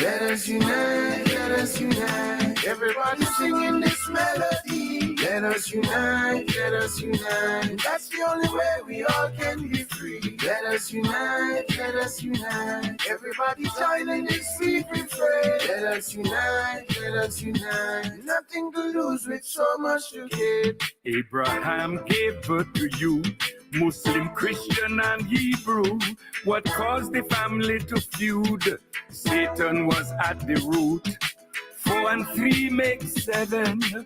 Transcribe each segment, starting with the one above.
Let us unite, let us unite. Everybody singing this melody. Let us unite, let us unite. That's the only way we all can be free. Let us unite, let us unite. Everybody joining this sweet refrain. Let us unite, let us unite. Nothing to lose with so much to gain. Abraham gave birth to you, Muslim, Christian, and Hebrew. What caused the family to feud? Satan was at the root. 4 and 3 make 7.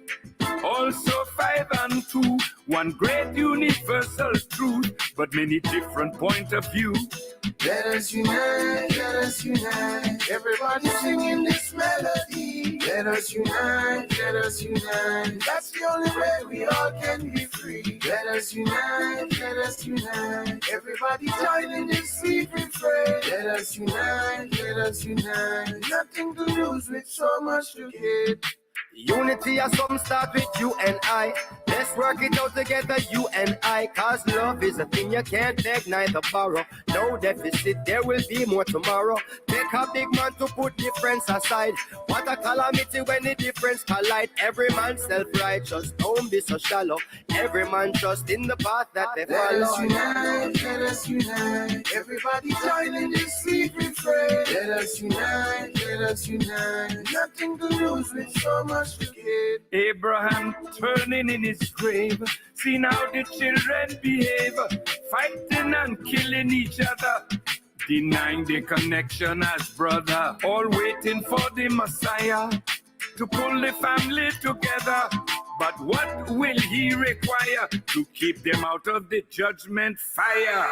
Also 5 and 2. One great universal truth, but many different point of view. Let us unite, let us unite. Everybody singing this melody. Let us unite, let us unite. That's the only way we all can be free. Let us unite, let us unite. Everybody joining this sweet refrain. Let us unite, let us unite. Nothing to lose with so much to gain. Unity as some start with you and I. Let's work it out together, you and I. Cause love is a thing you can't beg, neither borrow. No deficit, there will be more tomorrow. Take a big man to put difference aside. What a calamity when the difference collide. Every man self-righteous, don't be so shallow. Every man trust in the path that they follow. Let us unite, let us unite. Everybody joining this sweet refrain. Let us unite, let us unite. Nothing to lose with so much to gain. Abraham turning in his grave, seeing how the children behave, fighting and killing each other, denying the connection as brother, all waiting for the Messiah to pull the family together. But what will he require to keep them out of the judgment fire?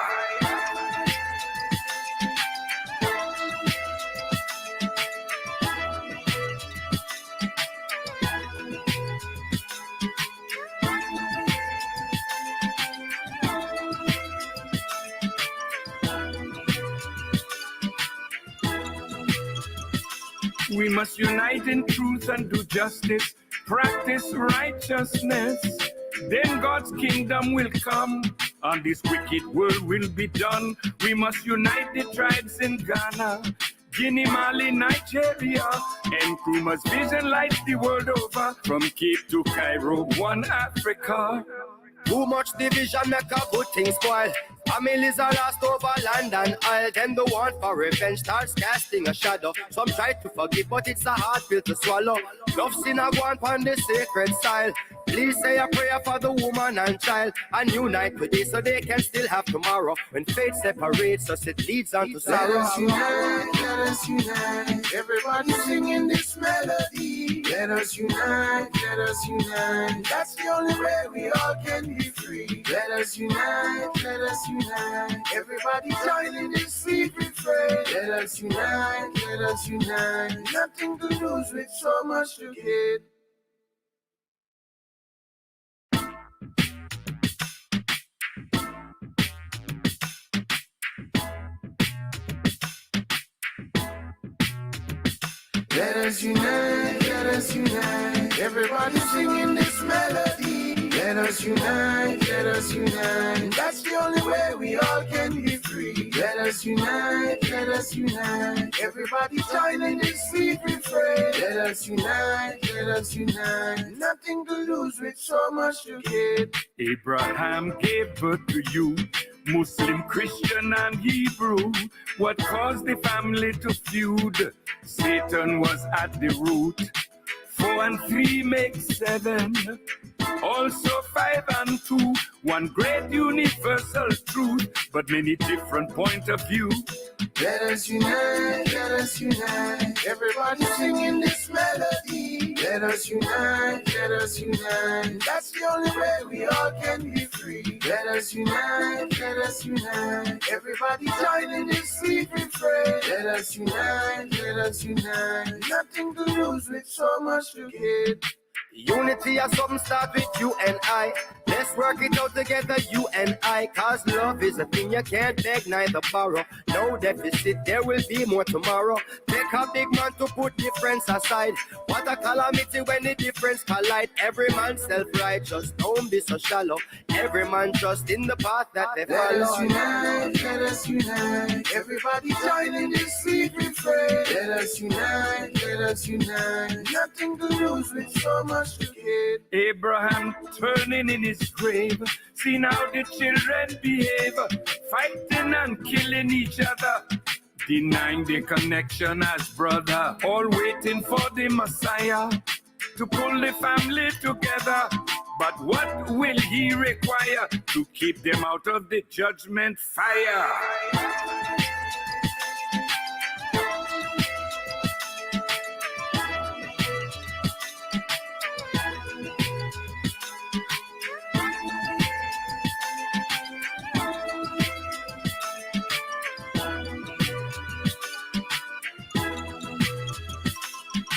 We must unite in truth and do justice, practice righteousness. Then God's kingdom will come, and this wicked world will be done. We must unite the tribes in Ghana, Guinea, Mali, Nigeria, and Nkrumah's vision lights the world over, from Cape to Cairo, one Africa. Too much division make a good thing spoil. Families are lost over land and isle. Then the want for revenge starts casting a shadow. Some try to forgive, but it's a hard pill to swallow. Love sin a go on the sacred side. Please say a prayer for the woman and child, and unite today so they can still have tomorrow. When fate separates us, it leads on to sorrow. Let us unite, let us unite. Everybody singing this melody. Let us unite, let us unite. That's the only way we all can be free. Let us unite, let us unite. Everybody joining this sweet refrain. Let us unite, let us unite. Nothing to lose with so much to gain. Let us unite, let us unite. Everybody singing this melody. Let us unite, let us unite. That's the only way we all can be free. Let us unite, let us unite. Everybody joining this sweet refrain. Let us unite, let us unite. Nothing to lose with so much to gain. Abraham gave birth to you, Muslim, Christian, and Hebrew. What caused the family to feud? Satan was at the root. 4 and 3 make 7. Also 5 and 2. One great universal truth, but many different point of view. Let us unite, let us unite. Everybody singing this melody. Let us unite, let us unite. That's the only way we all can be free. Let us unite, let us unite. Everybody joining this sweet refrain. Let us unite, let us unite. Nothing to lose with so much to gain. Unity as something start with you and I. Let's work it out together, you and I. Cause love is a thing you can't beg, neither borrow. No deficit, there will be more tomorrow. Take a big man to put difference aside. What a calamity when the difference collide. Every man self-righteous, don't be so shallow. Every man trust in the path that they follow. Let us unite, let us unite. Everybody joining this sweet refrain. Let us unite, let us unite. Nothing to lose with so much to gain. Abraham turning in his grave, seeing how the children behave, fighting and killing each other, denying the connection as brother, all waiting for the Messiah to pull the family together. But what will he require to keep them out of the judgment fire?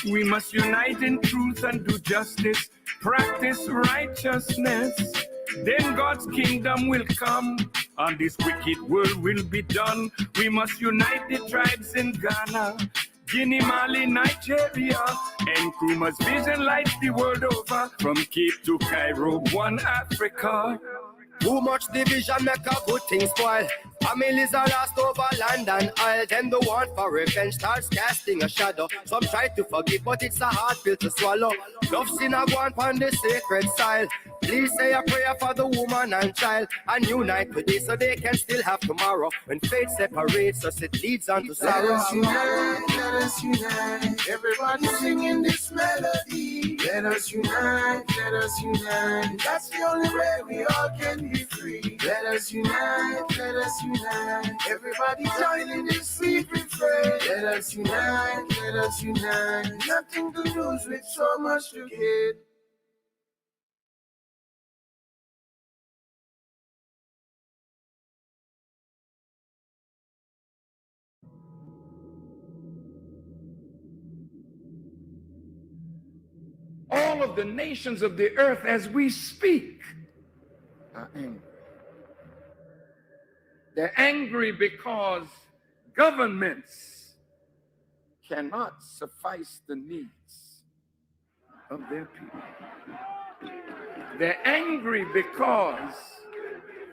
We must unite in truth and do justice, practice righteousness. Then God's kingdom will come, and this wicked world will be done. We must unite the tribes in Ghana, Guinea, Mali, Nigeria, and Nkrumah's vision lights the world over, from Cape to Cairo, one Africa. Too much division make a good thing spoil. Families are lost over land and oil. Then the want for revenge starts casting a shadow. Some try to forgive, but it's a hard pill to swallow. Love sin a go on the sacred soil. Please say a prayer for the woman and child, and unite today so they can still have tomorrow. When fate separates us, it leads on to sorrow. Let us unite, let us unite. Everybody singing this melody. Let us unite, let us unite. That's the only way we all can be free. Let us unite, let us unite. Everybody joining this sweet refrain. Let us unite, let us unite. Nothing to lose with so much to gain. All of the nations of the earth as we speak are angry. They're angry because governments cannot suffice the needs of their people. They're angry because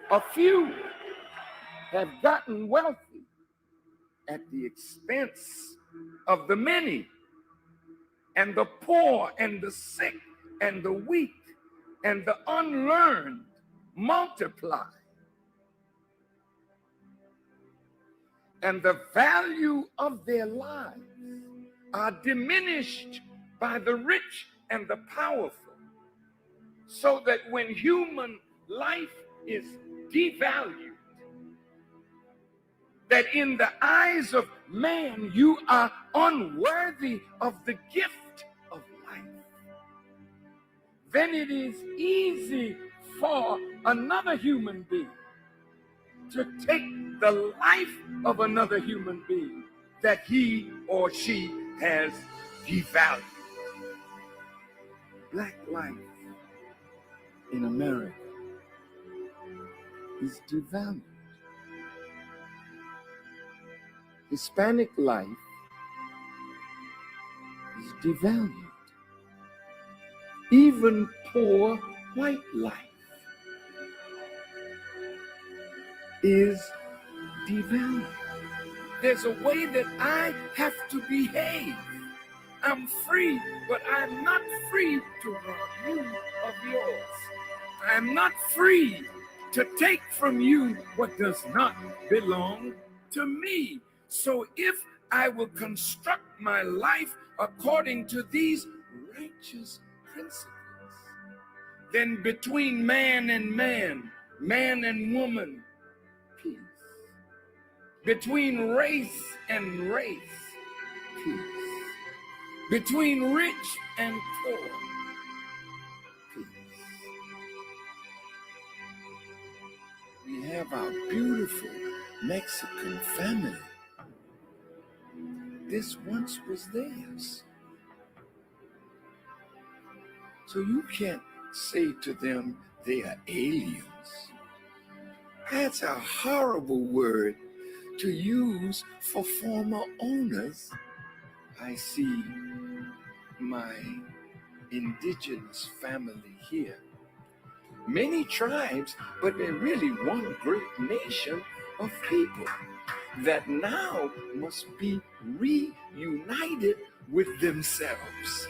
a few have gotten wealthy at the expense of the many. And the poor and the sick and the weak and the unlearned multiply. And the value of their lives are diminished by the rich and the powerful, so that when human life is devalued, that in the eyes of man you are unworthy of the gift of life, then it is easy for another human being to take the life of another human being that he or she has devalued. Black life in America is devalued. Hispanic life is devalued. Even poor white life is devalued. There's a way that I have to behave. I'm free, but I'm not free to rob you of yours. I'm not free to take from you what does not belong to me. So if I will construct my life according to these righteous principles, then between man and man, man and woman, peace. Between race and race, peace. Between rich and poor, peace. We have our beautiful Mexican family. This once was theirs. So you can't say to them they are aliens. That's a horrible word to use for former owners. I see my indigenous family here. Many tribes, but they're really one great nation of people that now must be reunited united with themselves.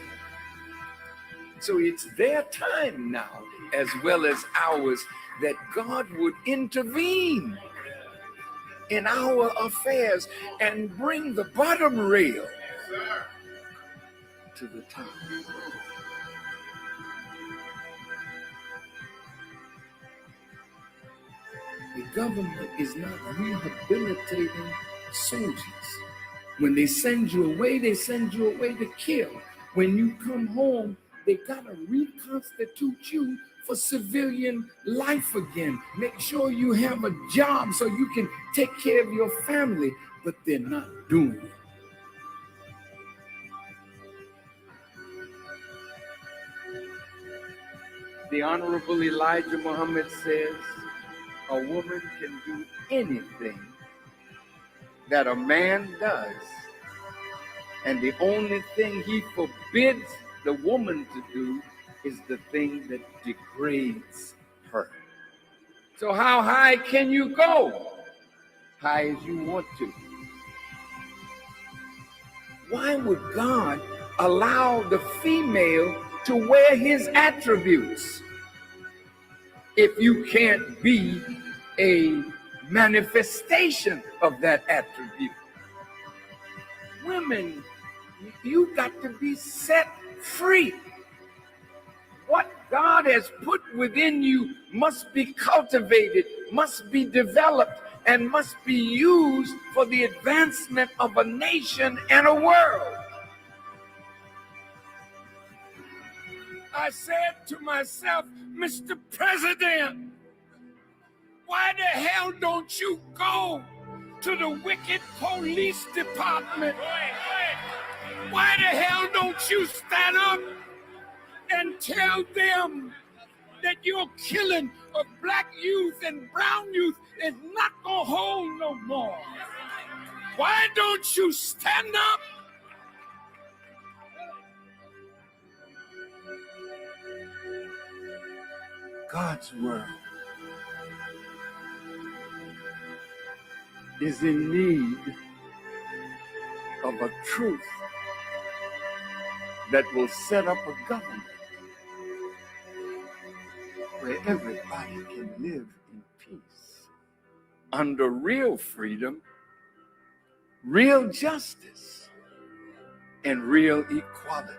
So it's their time now, as well as ours, that God would intervene in our affairs and bring the bottom rail to the top. The government is not rehabilitating soldiers. When they send you away to kill. When you come home, they gotta reconstitute you for civilian life again. Make sure you have a job so you can take care of your family, but they're not doing it. The Honorable Elijah Muhammad says, a woman can do anything that a man does, and the only thing he forbids the woman to do is the thing that degrades her. So how high can you go? High as you want to. Why would God allow the female to wear his attributes if you can't be a manifestation of that attribute? Women, you got to be set free. What God has put within you must be cultivated, must be developed, and must be used for the advancement of a nation and a world. I said to myself, Mr. President, why the hell don't you go to the wicked police department? Why the hell don't you stand up and tell them that your killing of black youth and brown youth is not gonna hold no more? Why don't you stand up? God's word is in need of a truth that will set up a government where everybody can live in peace under real freedom, real justice, and real equality.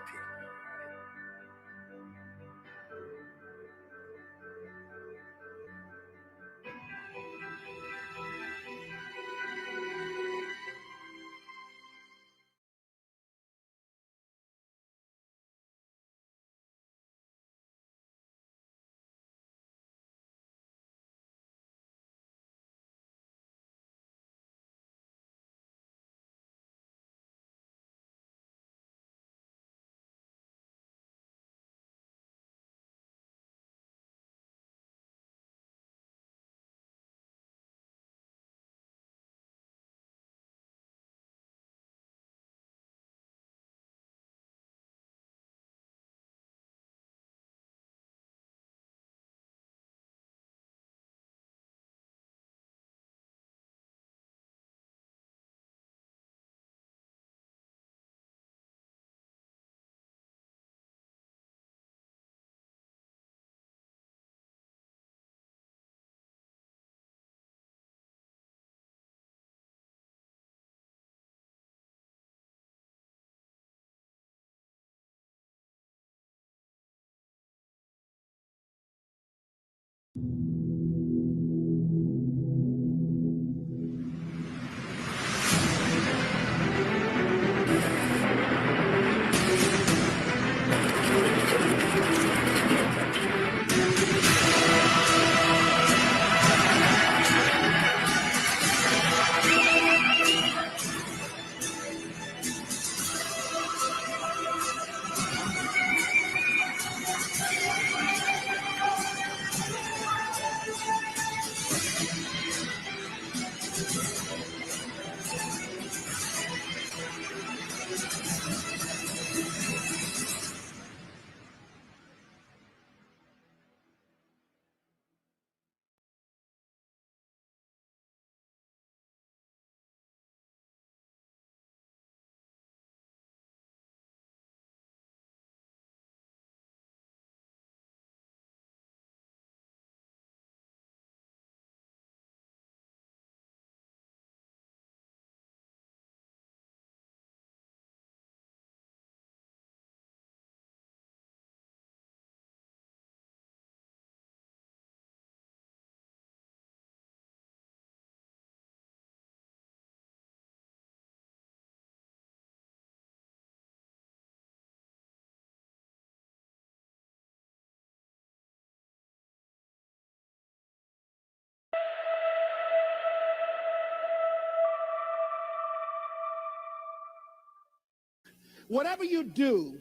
Whatever you do,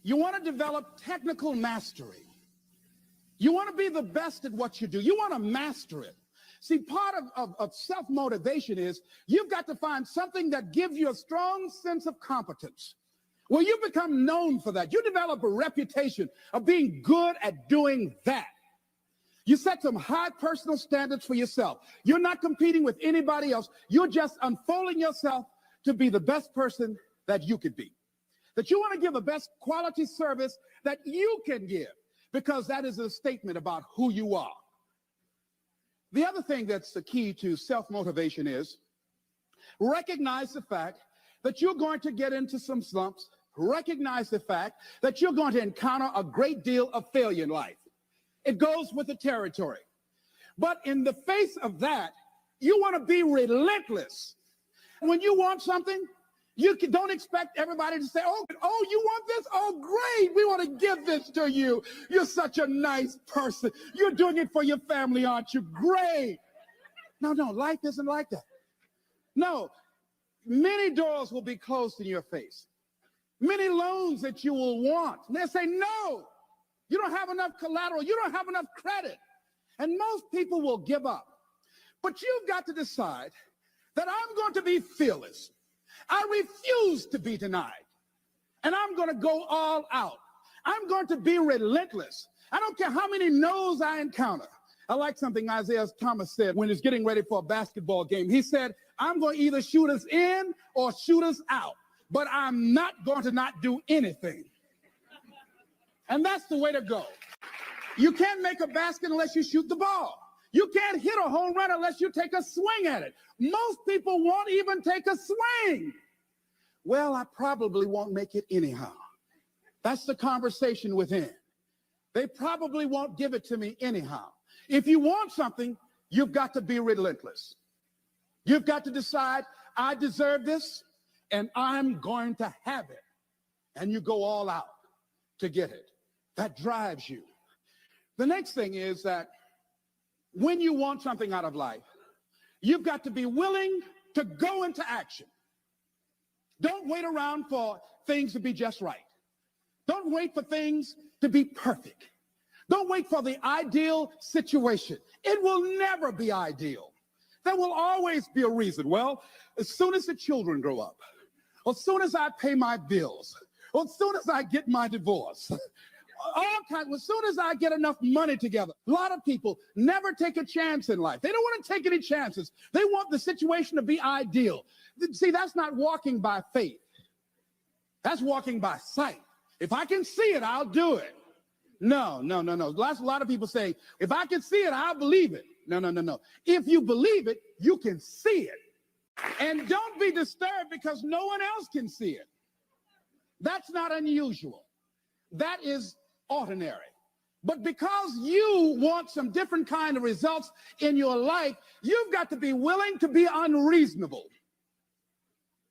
you want to develop technical mastery. You want to be the best at what you do. You want to master it. See, part of self-motivation is you've got to find something that gives you a strong sense of competence. Well, you become known for that. You develop a reputation of being good at doing that. You set some high personal standards for yourself. You're not competing with anybody else. You're just unfolding yourself to be the best person that you could be. That you want to give the best quality service that you can give, because that is a statement about who you are. The other thing that's the key to self-motivation is recognize the fact that you're going to get into some slumps. Recognize the fact that you're going to encounter a great deal of failure in life. It goes with the territory. But in the face of that, you want to be relentless. When you want something, you don't expect everybody to say, oh, you want this? Oh, great. We want to give this to you. You're such a nice person. You're doing it for your family, aren't you? Great. No, life isn't like that. No, many doors will be closed in your face. Many loans that you will want. And they'll say, no, you don't have enough collateral. You don't have enough credit. And most people will give up. But you've got to decide that I'm going to be fearless. I refuse to be denied. And I'm going to go all out. I'm going to be relentless. I don't care how many no's I encounter. I like something Isaiah Thomas said when he's getting ready for a basketball game. He said, I'm going to either shoot us in or shoot us out, but I'm not going to not do anything. And that's the way to go. You can't make a basket unless you shoot the ball. You can't hit a home run unless you take a swing at it. Most people won't even take a swing. Well, I probably won't make it anyhow. That's the conversation within. They probably won't give it to me anyhow. If you want something, you've got to be relentless. You've got to decide, I deserve this, and I'm going to have it. And you go all out to get it. That drives you. The next thing is that when you want something out of life, you've got to be willing to go into action. Don't wait around for things to be just right. Don't wait for things to be perfect. Don't wait for the ideal situation. It will never be ideal. There will always be a reason. Well, as soon as the children grow up, or as soon as I pay my bills, or as soon as I get my divorce, as soon as I get enough money together. A lot of people never take a chance in life. They don't want to take any chances. They want the situation to be ideal. See, that's not walking by faith. That's walking by sight. If I can see it, I'll do it. No. A lot of people say, if I can see it, I'll believe it. No. If you believe it, you can see it. And don't be disturbed because no one else can see it. That's not unusual. That is ordinary. But because you want some different kind of results in your life, you've got to be willing to be unreasonable.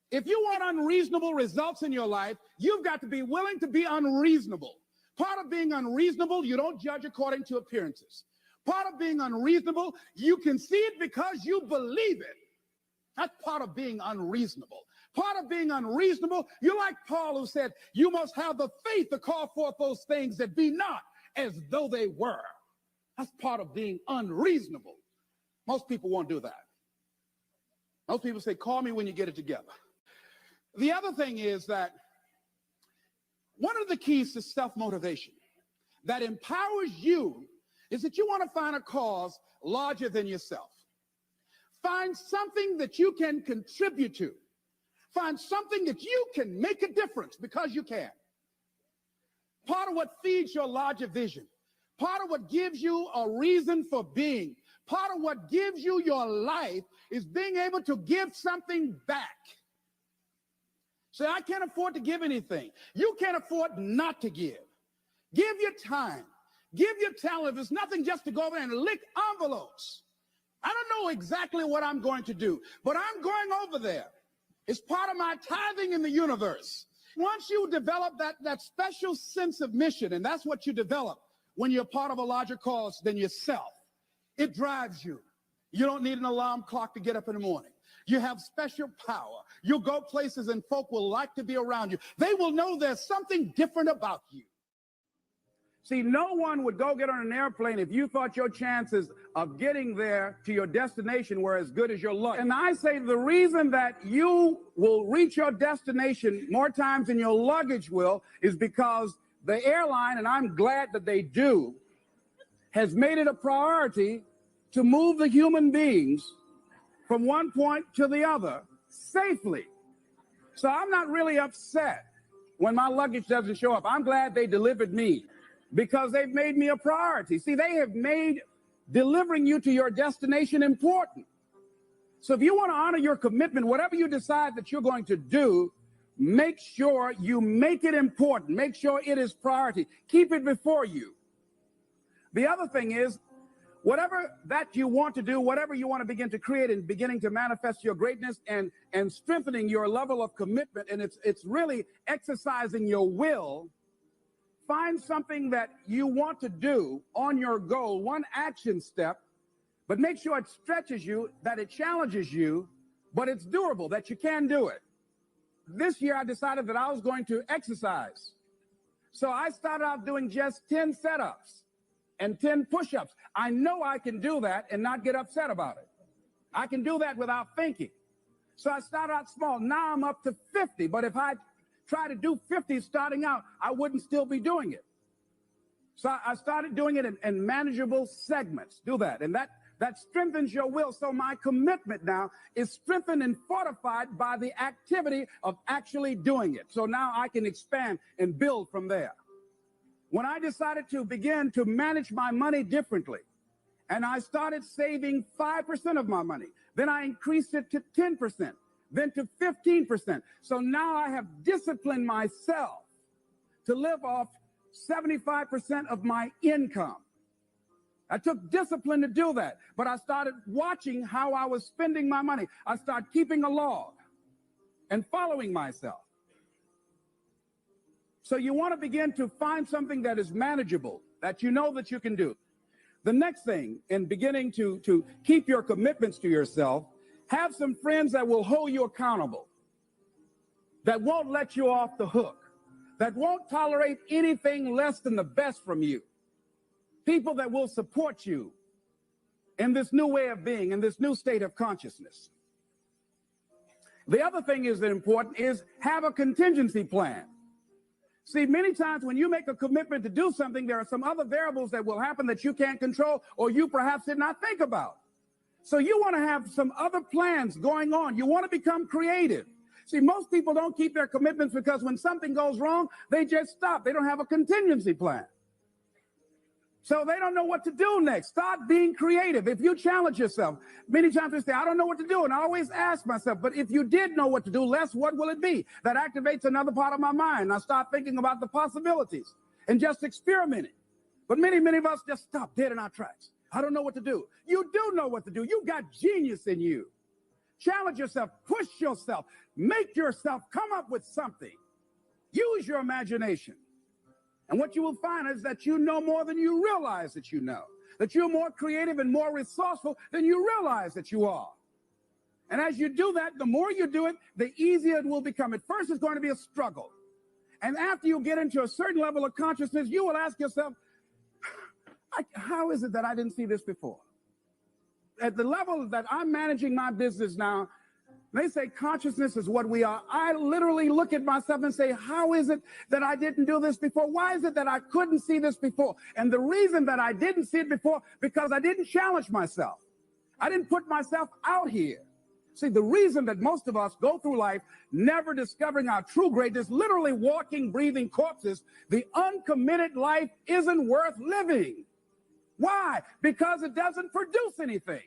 If you want unreasonable results in your life, you've got to be willing to be unreasonable. Part of being unreasonable, you don't judge according to appearances. Part of being unreasonable, you can see it because you believe it. That's part of being unreasonable. Part of being unreasonable, you're like Paul, who said, you must have the faith to call forth those things that be not as though they were. That's part of being unreasonable. Most people won't do that. Most people say, call me when you get it together. The other thing is that one of the keys to self-motivation that empowers you is that you want to find a cause larger than yourself. Find something that you can contribute to. Find something that you can make a difference because you can. Part of what feeds your larger vision, part of what gives you a reason for being, part of what gives you your life is being able to give something back. Say, I can't afford to give anything. You can't afford not to give. Give your time. Give your talent. If it's nothing, just to go over and lick envelopes. I don't know exactly what I'm going to do, but I'm going over there. It's part of my tithing in the universe. Once you develop that special sense of mission, and that's what you develop when you're part of a larger cause than yourself, it drives you. You don't need an alarm clock to get up in the morning. You have special power. You'll go places and folk will like to be around you. They will know there's something different about you. See, no one would go get on an airplane if you thought your chances of getting there to your destination were as good as your luck. And I say the reason that you will reach your destination more times than your luggage will is because the airline, and I'm glad that they do, has made it a priority to move the human beings from one point to the other safely. So I'm not really upset when my luggage doesn't show up. I'm glad they delivered me, because they've made me a priority. See, they have made delivering you to your destination important. So if you want to honor your commitment, whatever you decide that you're going to do, make sure you make it important. Make sure it is priority. Keep it before you. The other thing is, whatever that you want to do, whatever you want to begin to create and beginning to manifest your greatness and strengthening your level of commitment, and it's really exercising your will. Find something that you want to do on your goal, one action step, but make sure it stretches you, that it challenges you, but it's doable, that you can do it. This year, I decided that I was going to exercise. So I started out doing just 10 setups and 10 push-ups. I know I can do that and not get upset about it. I can do that without thinking. So I started out small. Now I'm up to 50, but if I try to do 50 starting out, I wouldn't still be doing it. So I started doing it in manageable segments. Do that. And that strengthens your will. So my commitment now is strengthened and fortified by the activity of actually doing it. So now I can expand and build from there. When I decided to begin to manage my money differently, and I started saving 5% of my money, then I increased it to 10%. Then to 15%. So now I have disciplined myself to live off 75% of my income. I took discipline to do that, but I started watching how I was spending my money. I started keeping a log and following myself. So you want to begin to find something that is manageable, that you know that you can do. The next thing, in beginning to keep your commitments to yourself, have some friends that will hold you accountable, that won't let you off the hook, that won't tolerate anything less than the best from you. People that will support you in this new way of being, in this new state of consciousness. The other thing is that important is have a contingency plan. See, many times when you make a commitment to do something, there are some other variables that will happen that you can't control or you perhaps did not think about. So you want to have some other plans going on. You want to become creative. See, most people don't keep their commitments because when something goes wrong, they just stop. They don't have a contingency plan. So they don't know what to do next. Start being creative. If you challenge yourself, many times they say, I don't know what to do. And I always ask myself, but if you did know what to do, Les, what will it be? That activates another part of my mind. I start thinking about the possibilities and just experimenting. But many of us just stop dead in our tracks. I don't know what to do. You do know what to do. You got genius in you. Challenge yourself, push yourself, make yourself come up with something. Use your imagination. And what you will find is that you know more than you realize that you know, that you're more creative and more resourceful than you realize that you are. And as you do that, the more you do it, the easier it will become. At first, it's going to be a struggle. And after you get into a certain level of consciousness, you will ask yourself, how is it that I didn't see this before? At the level that I'm managing my business now, they say consciousness is what we are. I literally look at myself and say, how is it that I didn't do this before? Why is it that I couldn't see this before? And the reason that I didn't see it before, because I didn't challenge myself. I didn't put myself out here. See, the reason that most of us go through life never discovering our true greatness, literally walking, breathing corpses, the uncommitted life isn't worth living. Why? Because it doesn't produce anything.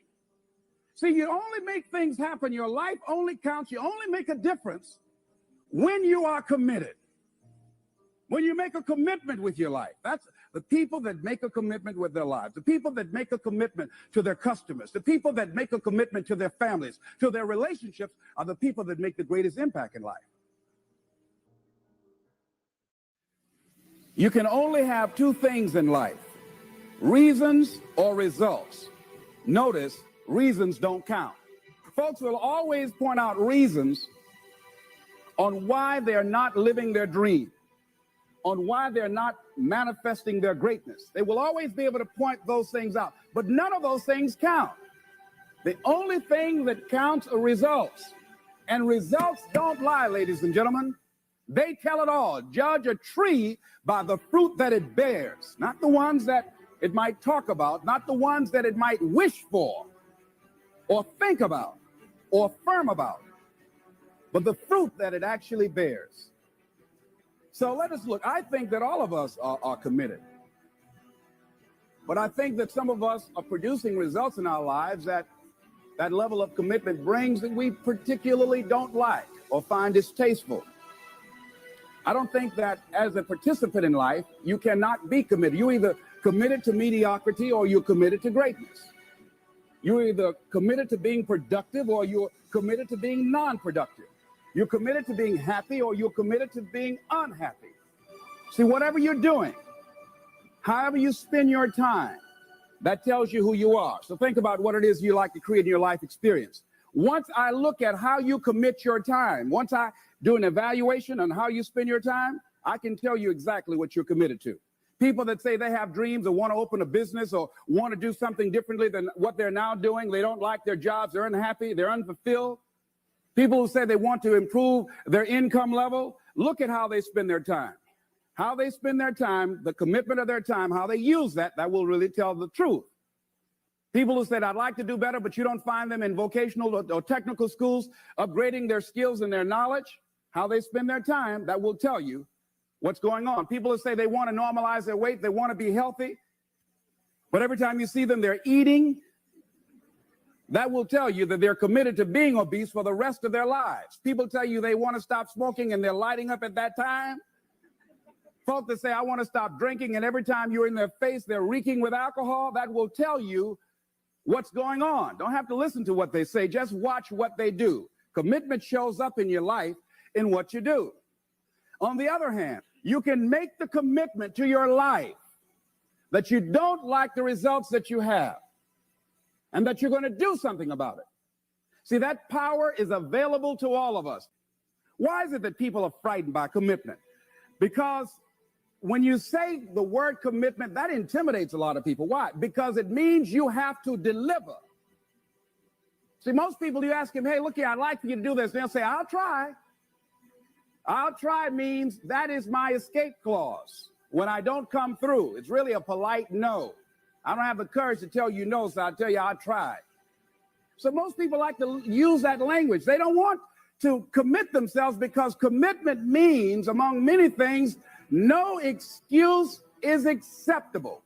See, you only make things happen. Your life only counts. You only make a difference when you are committed. When you make a commitment with your life. That's the people that make a commitment with their lives. The people that make a commitment to their customers. The people that make a commitment to their families, to their relationships, are the people that make the greatest impact in life. You can only have two things in life: reasons or results. Notice, reasons don't count. Folks will always point out reasons on why they're not living their dream, on why they're not manifesting their greatness. They will always be able to point those things out, but none of those things count. The only thing that counts are results, and results don't lie, ladies and gentlemen. They tell it all. Judge a tree by the fruit that it bears, not the ones that it might talk about, not the ones that it might wish for or think about or affirm about, but the fruit that it actually bears. So let us look. I think that all of us are committed, but I think that some of us are producing results in our lives that level of commitment brings that we particularly don't like or find distasteful. I don't think that as a participant in life, you cannot be committed. You're either committed to mediocrity or you're committed to greatness. You're either committed to being productive or you're committed to being non-productive. You're committed to being happy or you're committed to being unhappy. See, whatever you're doing, however you spend your time, that tells you who you are. So think about what it is you like to create in your life experience. Once I look at how you commit your time, once I do an evaluation on how you spend your time, I can tell you exactly what you're committed to. People that say they have dreams or want to open a business or want to do something differently than what they're now doing, they don't like their jobs, they're unhappy, they're unfulfilled. People who say they want to improve their income level, look at how they spend their time. How they spend their time, the commitment of their time, how they use that will really tell the truth. People who said, I'd like to do better, but you don't find them in vocational or technical schools, upgrading their skills and their knowledge, how they spend their time, that will tell you what's going on. People who say they want to normalize their weight, they want to be healthy, but every time you see them, they're eating, that will tell you that they're committed to being obese for the rest of their lives. People tell you they want to stop smoking and they're lighting up at that time. Folks that say, I want to stop drinking, and every time you're in their face, they're reeking with alcohol, that will tell you what's going on. Don't have to listen to what they say, just watch what they do. Commitment shows up in your life in what you do. On the other hand, you can make the commitment to your life that you don't like the results that you have and that you're going to do something about it. See, that power is available to all of us. Why is it that people are frightened by commitment? Because when you say the word commitment, that intimidates a lot of people. Why? Because it means you have to deliver. See, most people, you ask them, hey, look here, I'd like for you to do this. They'll say, I'll try. I'll try means that is my escape clause. When I don't come through, it's really a polite no. I don't have the courage to tell you no, so I'll tell you I'll try. So most people like to use that language. They don't want to commit themselves because commitment means, among many things, no excuse is acceptable.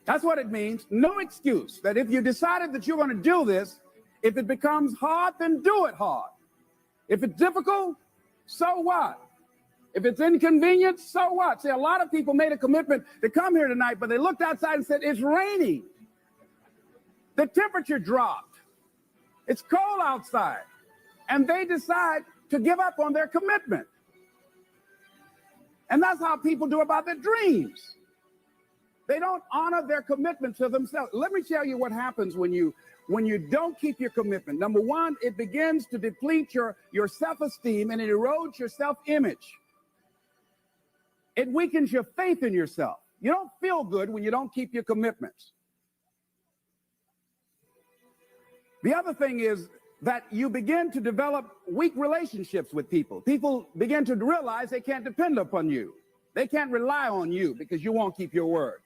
That's what it means. No excuse. That if you decided that you're going to do this, if it becomes hard, then do it hard. If it's difficult, so what? If it's inconvenient, so what? See, a lot of people made a commitment to come here tonight, but they looked outside and said, it's raining. The temperature dropped. It's cold outside. And they decide to give up on their commitment. And that's how people do about their dreams. They don't honor their commitment to themselves. Let me tell you what happens when you don't keep your commitment. Number one, it begins to deplete your self-esteem and it erodes your self-image. It weakens your faith in yourself. You don't feel good when you don't keep your commitments. The other thing is that you begin to develop weak relationships with people. People begin to realize they can't depend upon you. They can't rely on you because you won't keep your word.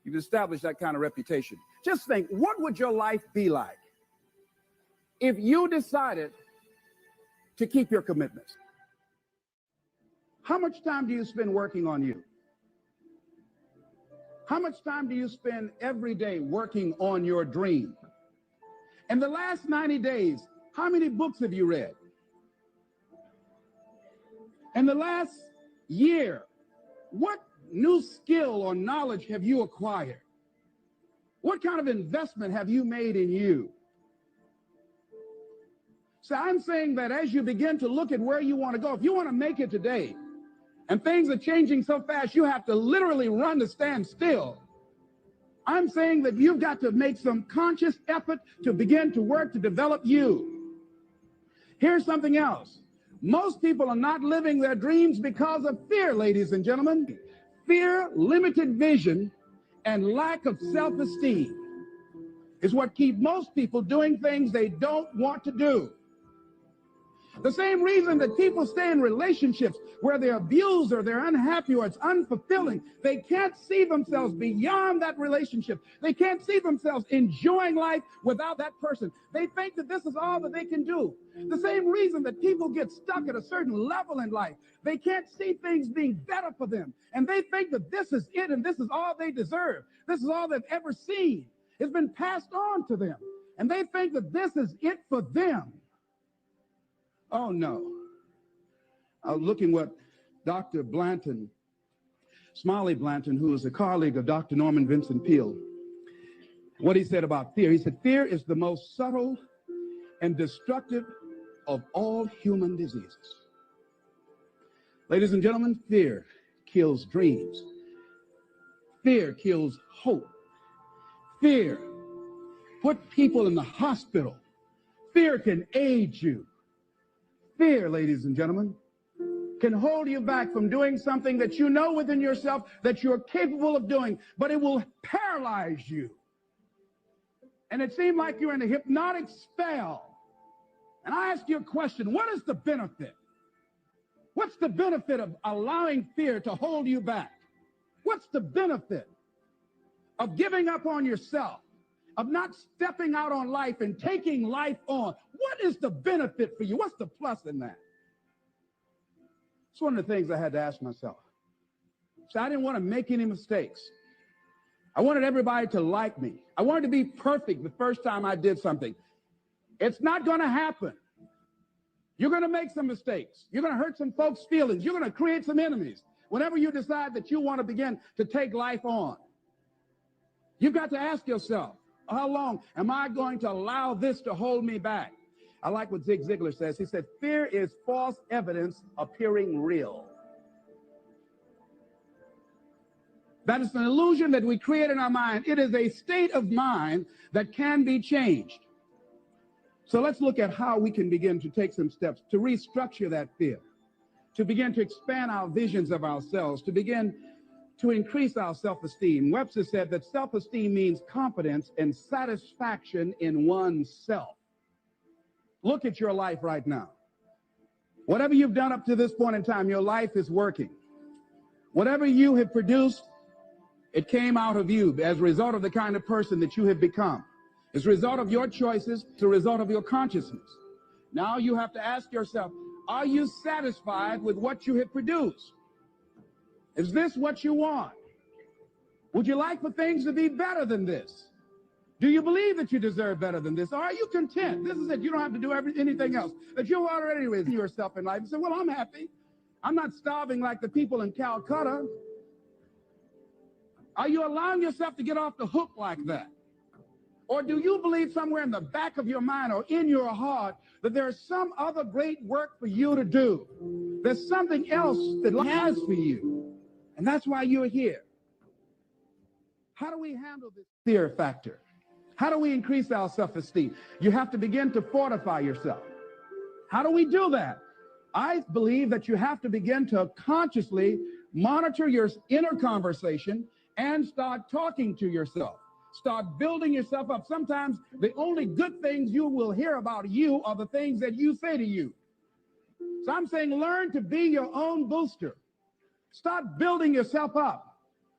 You've established that kind of reputation. Just think, what would your life be like if you decided to keep your commitments? How much time do you spend working on you? How much time do you spend every day working on your dream? In the last 90 days, how many books have you read? In the last year, what new skill or knowledge have you acquired? What kind of investment have you made in you? So I'm saying that as you begin to look at where you want to go, if you want to make it today, and things are changing so fast, you have to literally run to stand still I'm saying that you've got to make some conscious effort to begin to work to develop you. Here's something else. Most people are not living their dreams because of fear, ladies and gentlemen. Fear, limited vision, and lack of self-esteem is what keep most people doing things they don't want to do. The same reason that people stay in relationships where they're abused or they're unhappy or it's unfulfilling. They can't see themselves beyond that relationship. They can't see themselves enjoying life without that person. They think that this is all that they can do. The same reason that people get stuck at a certain level in life. They can't see things being better for them. And they think that this is it and this is all they deserve. This is all they've ever seen. It's been passed on to them. And they think that this is it for them. Oh, no. I was looking what Dr. Blanton, Smiley Blanton, who is a colleague of Dr. Norman Vincent Peale, what he said about fear. He said, fear is the most subtle and destructive of all human diseases. Ladies and gentlemen, fear kills dreams. Fear kills hope. Fear put people in the hospital. Fear can age you. Fear, ladies and gentlemen, can hold you back from doing something that you know within yourself that you're capable of doing, but it will paralyze you. And it seems like you're in a hypnotic spell. And I ask you a question, what is the benefit? What's the benefit of allowing fear to hold you back? What's the benefit of giving up on yourself, of not stepping out on life and taking life on? What is the benefit for you? What's the plus in that? It's one of the things I had to ask myself. So I didn't want to make any mistakes. I wanted everybody to like me. I wanted to be perfect the first time I did something. It's not going to happen. You're going to make some mistakes. You're going to hurt some folks' feelings. You're going to create some enemies whenever you decide that you want to begin to take life on. You've got to ask yourself, how long am I going to allow this to hold me back? I like what Zig Ziglar says. He said, fear is false evidence appearing real. That is an illusion that we create in our mind. It is a state of mind that can be changed. So let's look at how we can begin to take some steps to restructure that fear, to begin to expand our visions of ourselves, to begin to increase our self-esteem. Webster said that self-esteem means confidence and satisfaction in oneself. Look at your life right now. Whatever you've done up to this point in time, your life is working. Whatever you have produced, it came out of you as a result of the kind of person that you have become. It's a result of your choices. It's a result of your consciousness. Now you have to ask yourself, are you satisfied with what you have produced? Is this what you want? Would you like for things to be better than this? Do you believe that you deserve better than this? Or are you content? This is it. You don't have to do anything else. That you've already raised yourself in life and say, well, I'm happy. I'm not starving like the people in Calcutta. Are you allowing yourself to get off the hook like that? Or do you believe somewhere in the back of your mind or in your heart that there's some other great work for you to do? There's something else that life has for you. And that's why you're here. How do we handle this fear factor? How do we increase our self-esteem? You have to begin to fortify yourself. How do we do that? I believe that you have to begin to consciously monitor your inner conversation and start talking to yourself. Start building yourself up. Sometimes the only good things you will hear about you are the things that you say to you. So I'm saying learn to be your own booster. Start building yourself up.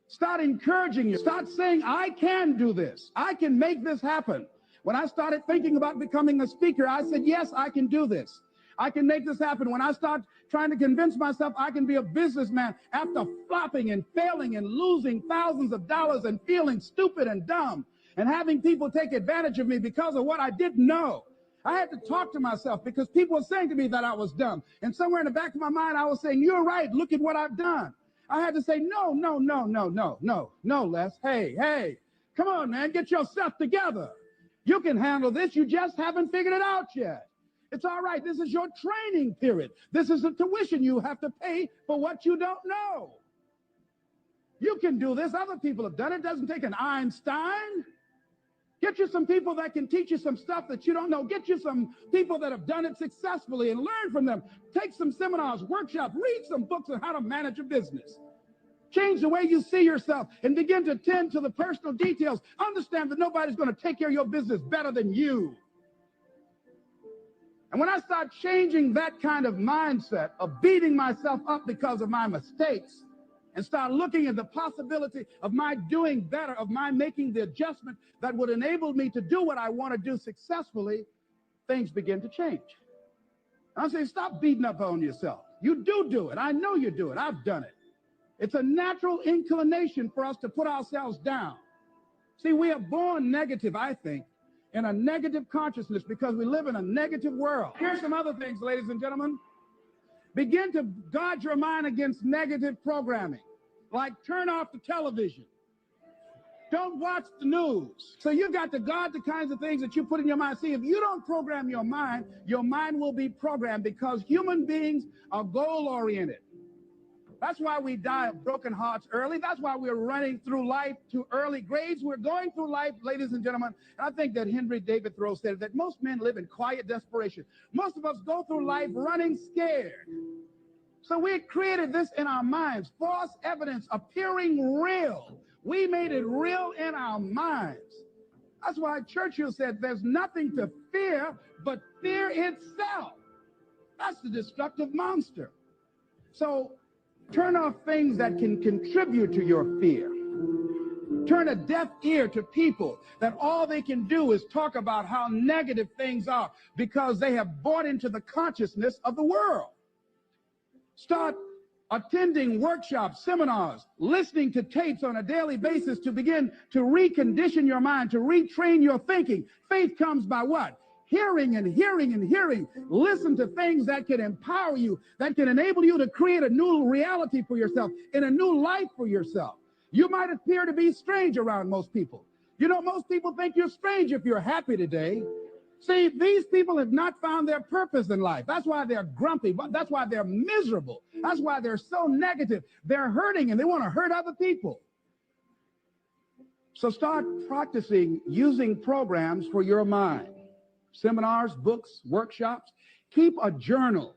Start encouraging you. Start saying, I can do this. I can make this happen. When I started thinking about becoming a speaker, I said, yes, I can do this. I can make this happen. When I start trying to convince myself I can be a businessman after flopping and failing and losing thousands of dollars and feeling stupid and dumb and having people take advantage of me because of what I didn't know. I had to talk to myself because people were saying to me that I was dumb. And somewhere in the back of my mind, I was saying, you're right. Look at what I've done. I had to say, no, Les. Hey, come on, man. Get yourself together. You can handle this. You just haven't figured it out yet. It's all right. This is your training period. This is the tuition you have to pay for what you don't know. You can do this. Other people have done it. It doesn't take an Einstein. Get you some people that can teach you some stuff that you don't know. Get you some people that have done it successfully and learn from them. Take some seminars, workshops, read some books on how to manage a business. Change the way you see yourself and begin to tend to the personal details. Understand that nobody's going to take care of your business better than you. And when I start changing that kind of mindset of beating myself up because of my mistakes and start looking at the possibility of my doing better, of my making the adjustment that would enable me to do what I want to do successfully, things begin to change. And I say, stop beating up on yourself. You do it. I know you do it. I've done it. It's a natural inclination for us to put ourselves down. See, we are born negative, I think, in a negative consciousness because we live in a negative world. Here's some other things, ladies and gentlemen. Begin to guard your mind against negative programming, like turn off the television. Don't watch the news. So you got to guard the kinds of things that you put in your mind. See, if you don't program your mind will be programmed because human beings are goal-oriented. That's why we die of broken hearts early. That's why we're running through life to early grades. We're going through life, ladies and gentlemen. And I think that Henry David Thoreau said that most men live in quiet desperation. Most of us go through life running scared. So we created this in our minds, false evidence appearing real. We made it real in our minds. That's why Churchill said there's nothing to fear but fear itself. That's the destructive monster. So turn off things that can contribute to your fear. Turn a deaf ear to people that all they can do is talk about how negative things are because they have bought into the consciousness of the world. Start attending workshops, seminars, listening to tapes on a daily basis to begin to recondition your mind, to retrain your thinking. Faith comes by what? Hearing and hearing and hearing. Listen to things that can empower you, that can enable you to create a new reality for yourself, in a new life for yourself. You might appear to be strange around most people. You know, most people think you're strange if you're happy today. See, these people have not found their purpose in life. That's why they're grumpy. That's why they're miserable. That's why they're so negative. They're hurting and they want to hurt other people. So start practicing using programs for your mind. Seminars, books, workshops. Keep a journal.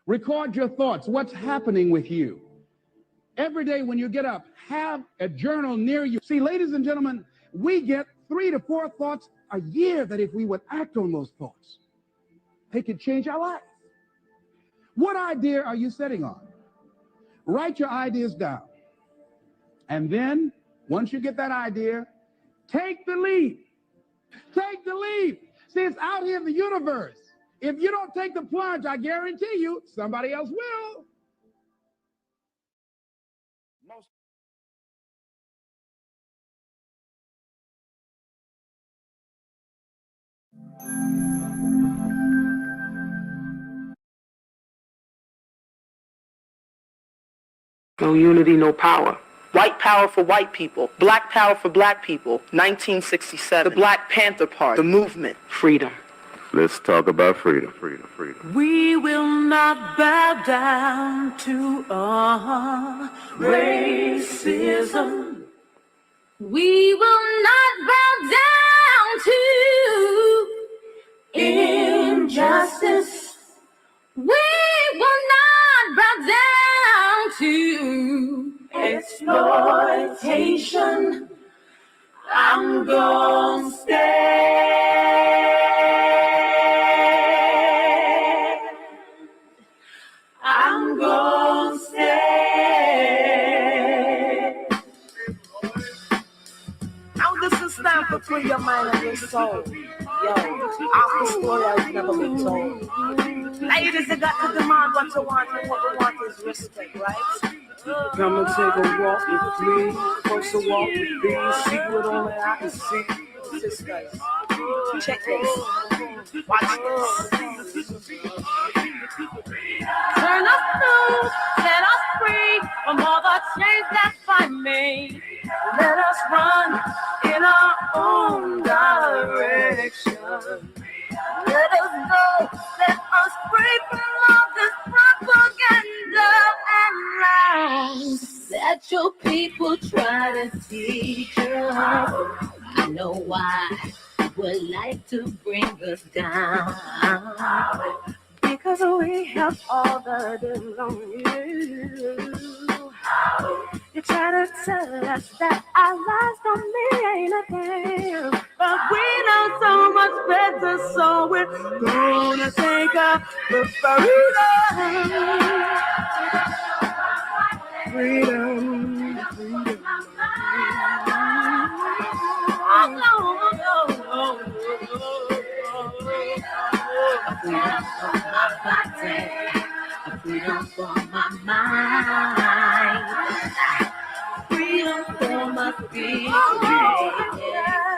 Record your thoughts. What's happening with you? Every day when you get up, have a journal near you. See, ladies and gentlemen, we get 3 to 4 thoughts a year that if we would act on those thoughts, they could change our life. What idea are you sitting on? Write your ideas down. And then, once you get that idea, take the leap. Take the leap. See, it's out here in the universe. If you don't take the plunge, I guarantee you, somebody else will. No unity, no power. White power for white people. Black power for black people. 1967. The Black Panther Party. The movement. Freedom. Let's talk about freedom, freedom, freedom. We will not bow down to racism. We will not bow down to injustice. We will not bow down to exploitation. I'm gonna stand. I'm gonna stand. Now this is time for free your mind and your soul. Yo, our story has never been told. Ladies, you got to demand what you want, and what we want is respect, right? Come and take a walk with me. First a walk with me. See what only I can see. Sisters, check this. Watch this. Turn us loose, set us free from all the chains that bind me. Let us run in our own direction. Let us go, let us break from all this propaganda and lies. Let that your people try to teach us. I know why you would like to bring us down. Because we have all the deals on you. You try to tell us that our lives don't mean anything, but we know so much better, so we're gonna take up the freedom. Freedom for my body, freedom for my mind, freedom for my spirit.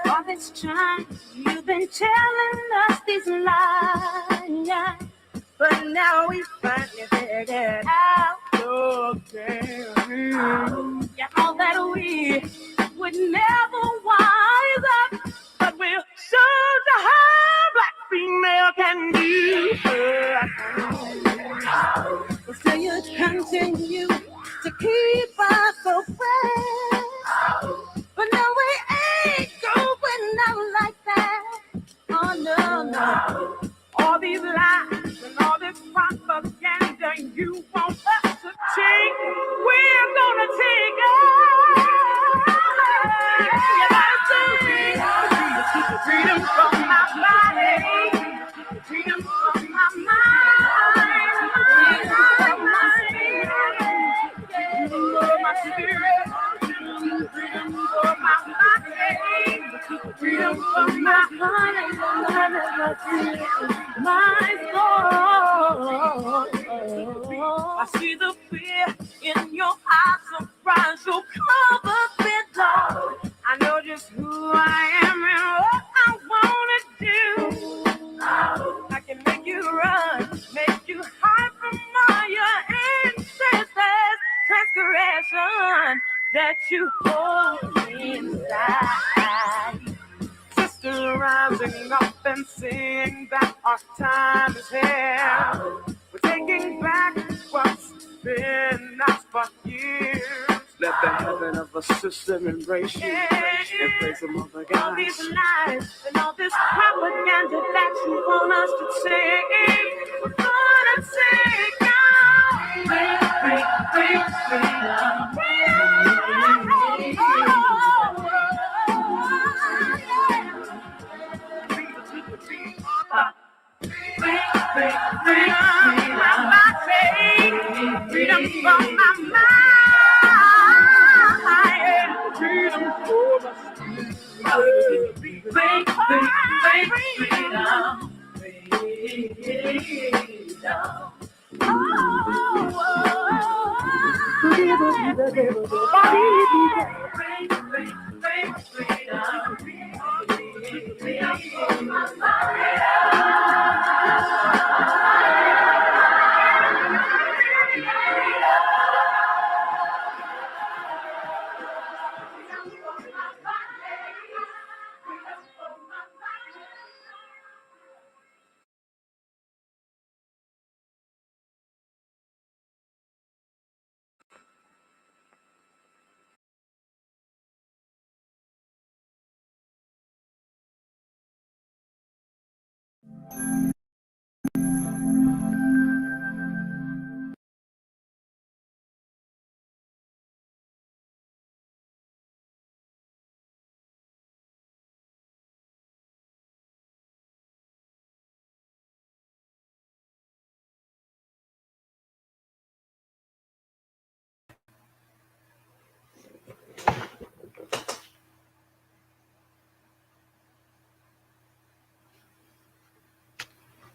All this time you've been telling us these lies, but now we finally figured out okay. Yeah, all that we would never wise up, but we'll show the how black female can do. So you continue to keep us oppressed, but no, we ain't going out like that. Oh no. All these lies and all this propaganda you want us to take, we're gonna take it. You gotta say, freedom from my body, freedom from my mind, freedom for my spirit, freedom for my body, freedom for my heart, my soul. I see the fear in your eyes, surprise, so cover it all. I know just who I am and what I wanna do. I can make you run, make you hide from all your ancestors' transgression that you hold inside. Sisters rising up and saying that our time is here. We're taking back what's been ours for years. Let the heaven of a sister embrace you and praise the mother God. All these lies and all this propaganda that you want us to say, we're gonna take out. Freedom from my mind, freedom for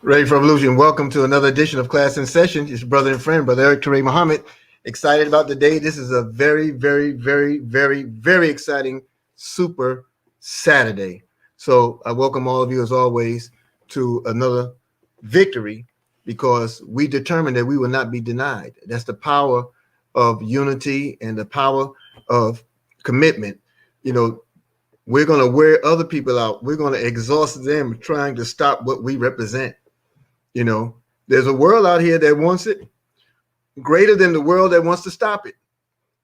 Ready for Revolution. Welcome to another edition of Class in Session. It's your brother and friend, Brother Eric Teray Muhammad. Excited about the day. This is a very, very, very, very, very exciting Super Saturday. So I welcome all of you, as always, to another victory, because we determined that we will not be denied. That's the power of unity and the power of commitment. You know, we're going to wear other people out. We're going to exhaust them trying to stop what we represent. You know, there's a world out here that wants it greater than the world that wants to stop it.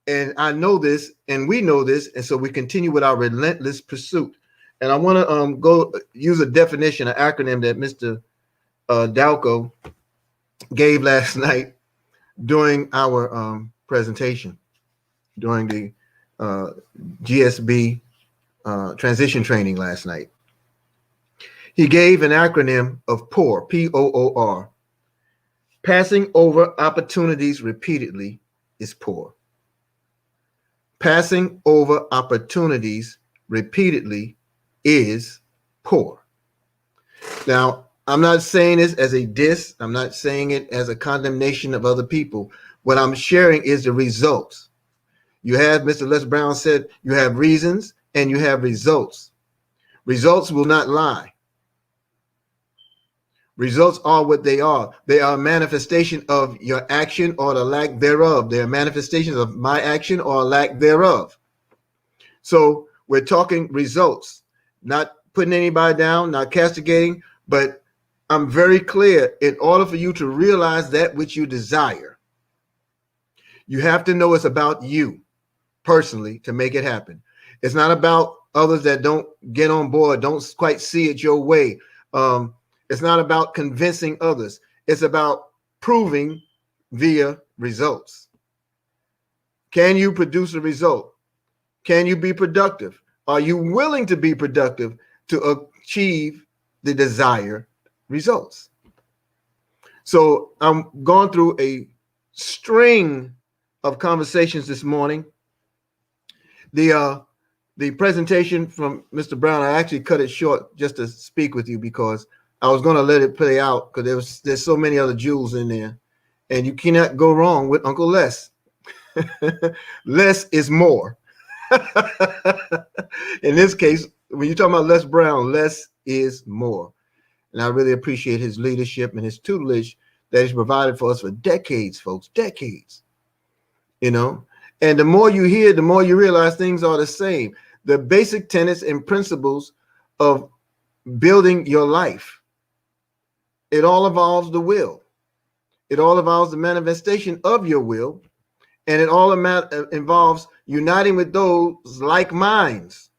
And I know this, and we know this, and so we continue with our relentless pursuit. And I want to go use a definition, an acronym that Mr. Dalco gave last night during our presentation, during the GSB transition training last night. He gave an acronym of POOR, P-O-O-R. Passing over opportunities repeatedly is poor. Passing over opportunities repeatedly is poor. Now, I'm not saying this as a diss. I'm not saying it as a condemnation of other people. What I'm sharing is the results. You have, Mr. Les Brown said, you have reasons and you have results. Results will not lie. Results are what they are. They are a manifestation of your action or the lack thereof. They are manifestations of my action or lack thereof. So we're talking results, not putting anybody down, not castigating, but I'm very clear. In order for you to realize that which you desire, you have to know it's about you personally to make it happen. It's not about others that don't get on board, don't quite see it your way. It's not about convincing others. It's about proving via results. Can you produce a result? Can you be productive? Are you willing to be productive to achieve the desired results? So I'm going through a string of conversations this morning. The presentation from Mr. Brown, I actually cut it short just to speak with you because I was going to let it play out because there's so many other jewels in there, and you cannot go wrong with Uncle Les. Less is more. In this case, when you're talking about Les Brown, less is more. And I really appreciate his leadership and his tutelage that he's provided for us for decades, folks, decades. You know, and the more you hear, the more you realize things are the same. The basic tenets and principles of building your life. It all involves the will. It all involves the manifestation of your will. And it all involves uniting with those like minds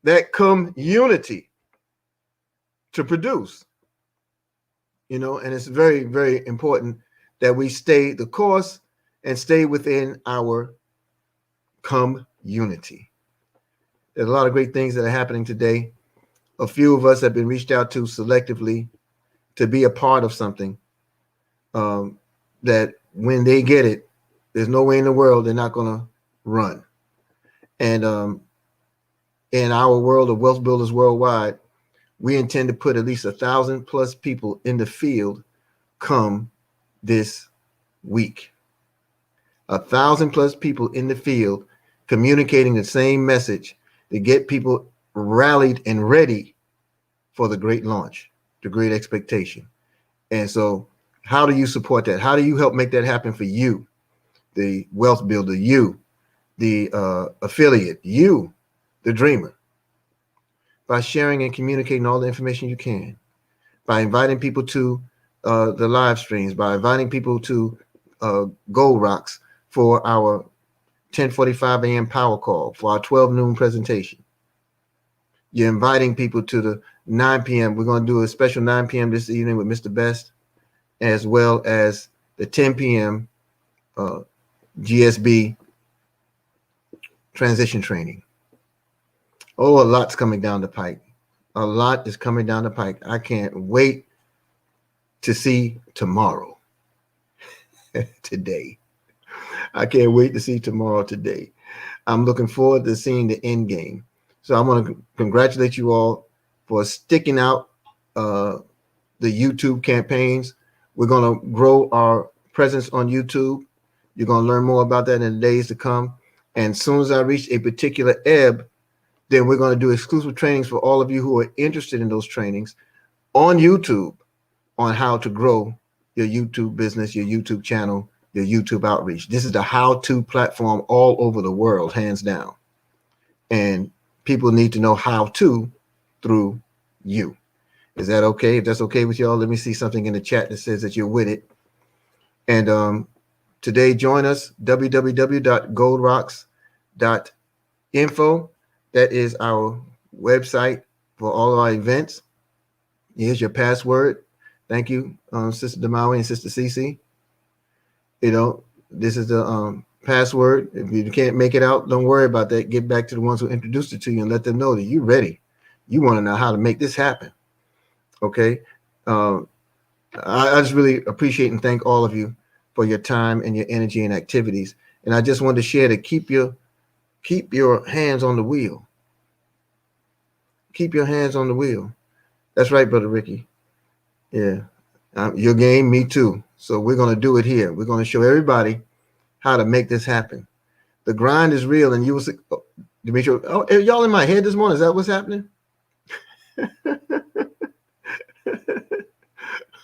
that come unity to produce. You know, and it's very, very important that we stay the course and stay within our community. There's a lot of great things that are happening today. A few of us have been reached out to selectively to be a part of something that when they get it, there's no way in the world they're not going to run. And in our world of wealth builders worldwide, we intend to put at least 1,000+ people in the field come this week. 1,000+ people in the field communicating the same message to get people rallied and ready for the great launch, the great expectation. And so how do you support that? How do you help make that happen for you, the wealth builder, you, the affiliate, you, the dreamer? By sharing and communicating all the information you can, by inviting people to the live streams, by inviting people to Gold Rocks for our 10:45 a.m. power call, for our 12 noon presentation. You're inviting people to the 9 p.m. We're going to do a special 9 p.m. this evening with Mr. Best, as well as the 10 p.m. GSB transition training. Oh, a lot's coming down the pike. A lot is coming down the pike. I can't wait to see tomorrow. Today. I can't wait to see tomorrow today. I'm looking forward to seeing the end game. So I want to congratulate you all for sticking out the YouTube campaigns. We're going to grow our presence on YouTube. You're going to learn more about that in the days to come. And as soon as I reach a particular ebb, then we're going to do exclusive trainings for all of you who are interested in those trainings on YouTube on how to grow your YouTube business, your YouTube channel, your YouTube outreach. This is the how-to platform all over the world, hands down. And people need to know how to through you. Is that okay? If that's okay with y'all, let me see something in the chat that says that you're with it. And today, join us, www.goldrocks.info. That is our website for all of our events. Here's your password. Thank you, Sister Demawi and Sister Cece. You know, this is the password. If you can't make it out, don't worry about that. Get back to the ones who introduced it to you and let them know that you're ready. You want to know how to make this happen. Okay. I just really appreciate and thank all of you for your time and your energy and activities. And I just wanted to share to keep your hands on the wheel. Keep your hands on the wheel. That's right, Brother Ricky. Yeah. Your game, me too. So we're going to do it here. We're going to show everybody how to make this happen. The grind is real, and you will see. Oh, Demetri, oh, y'all in my head this morning. Is that what's happening?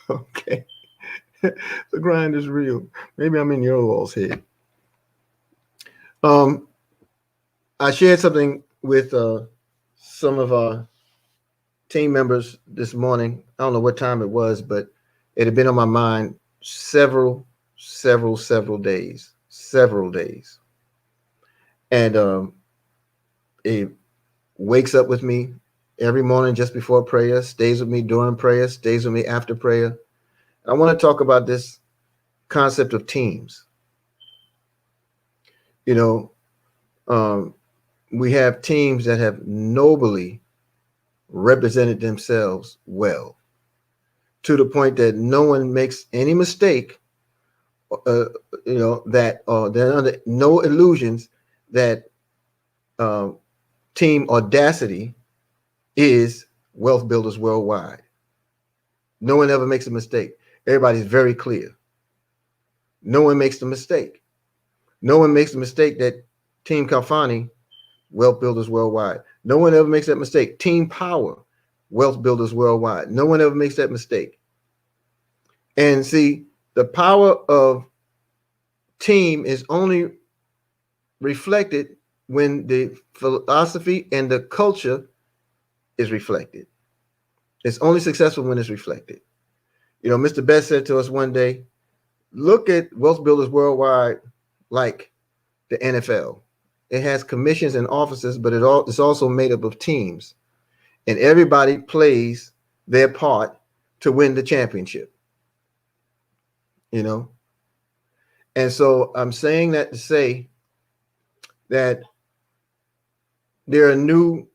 Okay. The grind is real. Maybe I'm in your all's head. I shared something with some of our team members this morning. I don't know what time it was, but it had been on my mind several days. And it wakes up with me every morning just before prayer, stays with me during prayer, stays with me after prayer. I want to talk about this concept of teams. You know, we have teams that have nobly represented themselves well, to the point that no one makes any mistake, you know, that they're under no illusions that Team Audacity is Wealth Builders Worldwide. No one ever makes a mistake. Everybody's very clear. No one makes the mistake. No one makes the mistake that Team Kalfani, Wealth Builders Worldwide. No one ever makes that mistake. Team Power, Wealth Builders Worldwide. No one ever makes that mistake. And see, the power of team is only reflected when the philosophy and the culture is reflected. It's only successful when it's reflected. You know, Mr. Best said to us one day, look at Wealth Builders Worldwide like the NFL. It has commissions and officers, but it's also made up of teams. And everybody plays their part to win the championship. You know? And so I'm saying that to say that there are new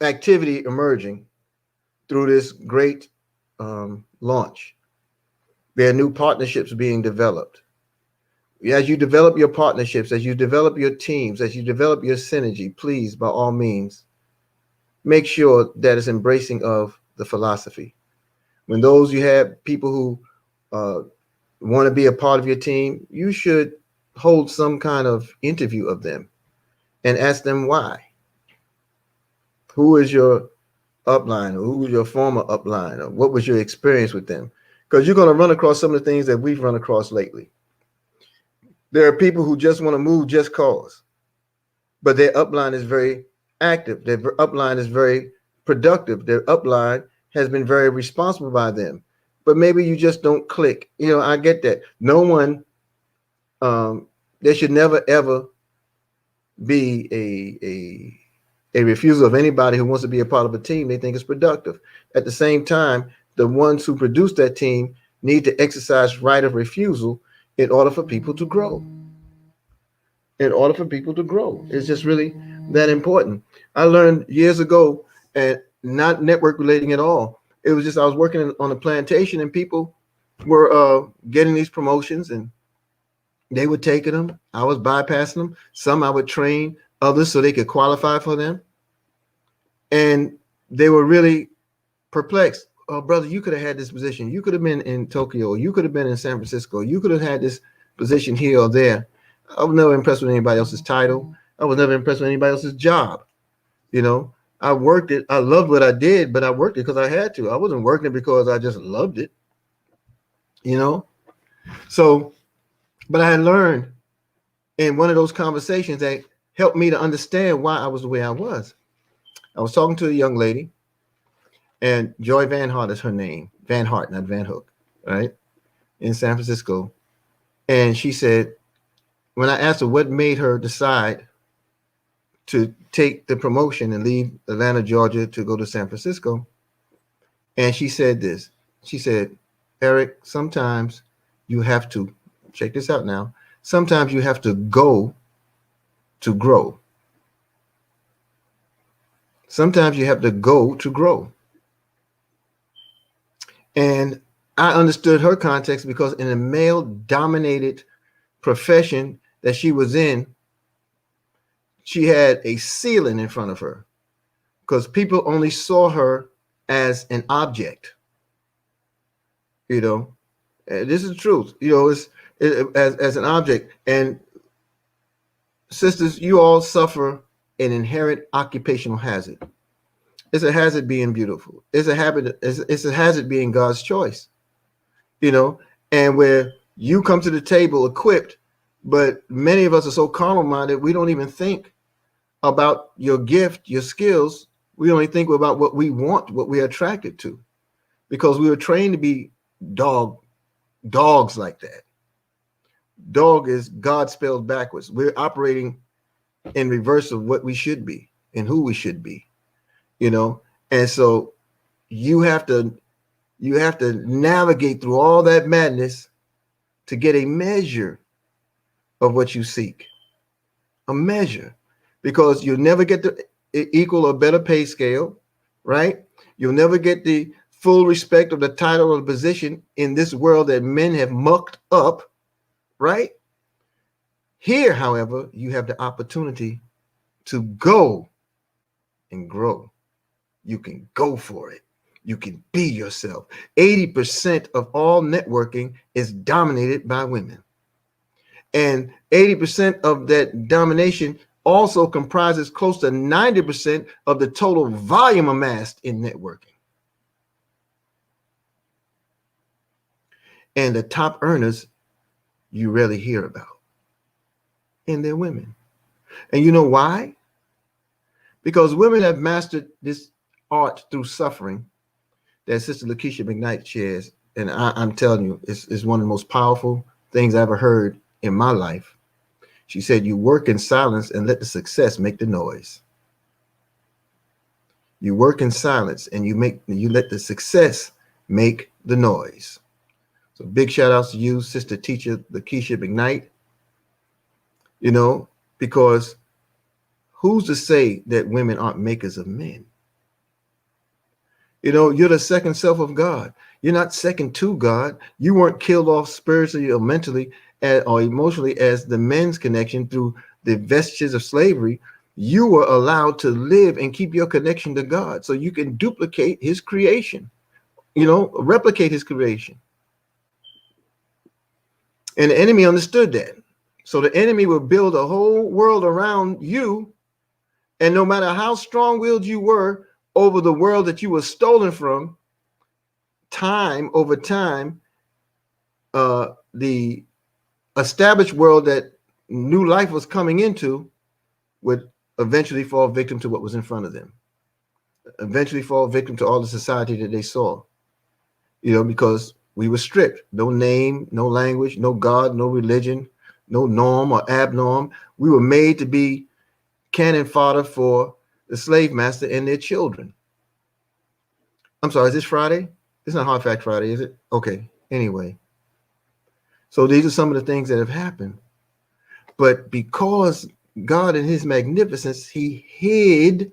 activity emerging through this great launch. There are new partnerships being developed. As you develop your partnerships, as you develop your teams, as you develop your synergy, please, by all means, make sure that it's embracing of the philosophy. When those you have people who want to be a part of your team, you should hold some kind of interview of them and ask them why. Who is your upline? Who was your former upline? Or what was your experience with them? Because you're going to run across some of the things that we've run across lately. There are people who just want to move just cause, but their upline is very active. Their upline is very productive. Their upline has been very responsible by them, but maybe you just don't click. You know, I get that. No one, there should never, ever be a refusal of anybody who wants to be a part of a team they think is productive. At the same time, the ones who produce that team need to exercise right of refusal in order for people to grow. In order for people to grow. It's just really that important. I learned years ago, and not network relating at all. It was just I was working on a plantation and people were getting these promotions and they were taking them. I was bypassing them. Some I would train others so they could qualify for them. And they were really perplexed. Oh, brother, you could have had this position. You could have been in Tokyo. You could have been in San Francisco. You could have had this position here or there. I was never impressed with anybody else's title. I was never impressed with anybody else's job. You know, I worked it. I loved what I did, but I worked it because I had to. I wasn't working it because I just loved it. You know? So, but I had learned in one of those conversations that helped me to understand why I was the way I was. I was talking to a young lady, and Joy Van Hart is her name. Van Hart, not Van Hook, right? In San Francisco. And she said, when I asked her what made her decide to take the promotion and leave Atlanta, Georgia to go to San Francisco, and she said this. She said, Eric, sometimes you have to, check this out now, sometimes you have to go to grow. Sometimes you have to go to grow. And I understood her context because in a male-dominated profession that she was in, she had a ceiling in front of her because people only saw her as an object. You know, this is the truth. You know, as an object. And sisters, you all suffer an inherent occupational hazard. It's a hazard being beautiful. It's a habit. It's a hazard being God's choice. You know, and where you come to the table equipped, but many of us are so carnal minded we don't even think about your gift, your skills. We only think about what we want, what we're attracted to, because we were trained to be dogs like that. Dog is God spelled backwards. We're operating in reverse of what we should be and who we should be, you know. And so you have to navigate through all that madness to get a measure of what you seek. A measure, because you'll never get the equal or better pay scale, right? You'll never get the full respect of the title or the position in this world that men have mucked up, right? Here, however, you have the opportunity to go and grow. You can go for it. You can be yourself. 80% of all networking is dominated by women. And 80% of that domination also comprises close to 90% of the total volume amassed in networking. And the top earners you rarely hear about. And they're women. And you know why? Because women have mastered this art through suffering that Sister Lakeisha McKnight shares. And I'm telling you, it's one of the most powerful things I ever heard in my life. She said, you work in silence and let the success make the noise. You work in silence and you let the success make the noise. So big shout outs to you, Sister Teacher Lakeisha McKnight. You know, because who's to say that women aren't makers of men? You know, you're the second self of God. You're not second to God. You weren't killed off spiritually or mentally or emotionally as the men's connection through the vestiges of slavery. You were allowed to live and keep your connection to God so you can duplicate his creation, you know, replicate his creation. And the enemy understood that. So the enemy will build a whole world around you. And no matter how strong-willed you were over the world that you were stolen from, time over time, the established world that new life was coming into would eventually fall victim to what was in front of them. Eventually fall victim to all the society that they saw. You know, because we were stripped. No name, no language, no God, no religion, no norm or abnorm. We were made to be cannon fodder for the slave master and their children. I'm sorry, is this Friday? It's not Hard Fact Friday, is it? Okay, anyway. So these are some of the things that have happened. But because God in his magnificence, he hid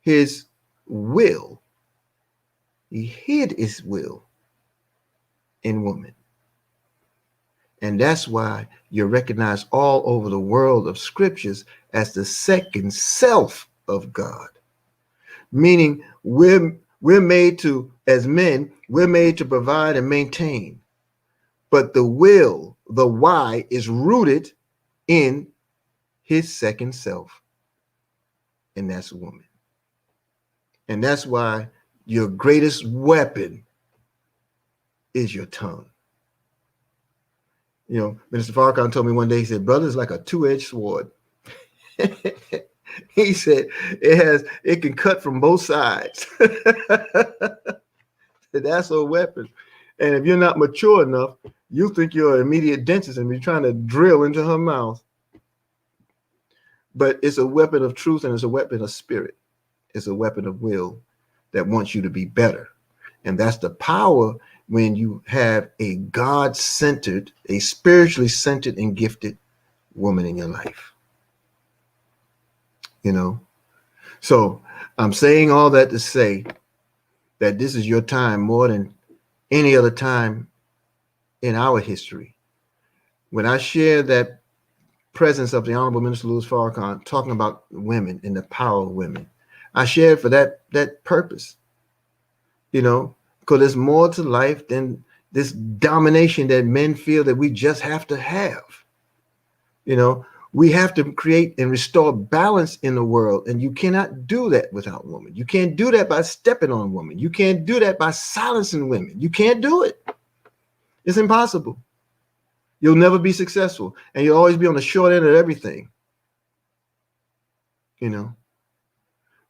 his will. He hid his will in woman. And that's why you're recognized all over the world of scriptures as the second self of God. Meaning we're made to, as men, we're made to provide and maintain. But the will, the why, is rooted in his second self. And that's a woman. And that's why your greatest weapon is your tongue. You know, Minister Farrakhan told me one day, he said, brother, it's like a two-edged sword. He said, it can cut from both sides. That's a weapon. And if you're not mature enough, You think you're an immediate dentist and be trying to drill into her mouth. But it's a weapon of truth and it's a weapon of spirit. It's a weapon of will that wants you to be better. And that's the power when you have a God-centered, a spiritually centered and gifted woman in your life. You know? So I'm saying all that to say that this is your time more than any other time in our history. When I share that presence of the Honorable Minister Louis Farrakhan talking about women and the power of women, I share it for that purpose, you know, because there's more to life than this domination that men feel that we just have to have. You know, we have to create and restore balance in the world, and you cannot do that without women. You can't do that by stepping on women. You can't do that by silencing women. You can't do it. It's impossible. You'll never be successful, and you'll always be on the short end of everything, you know.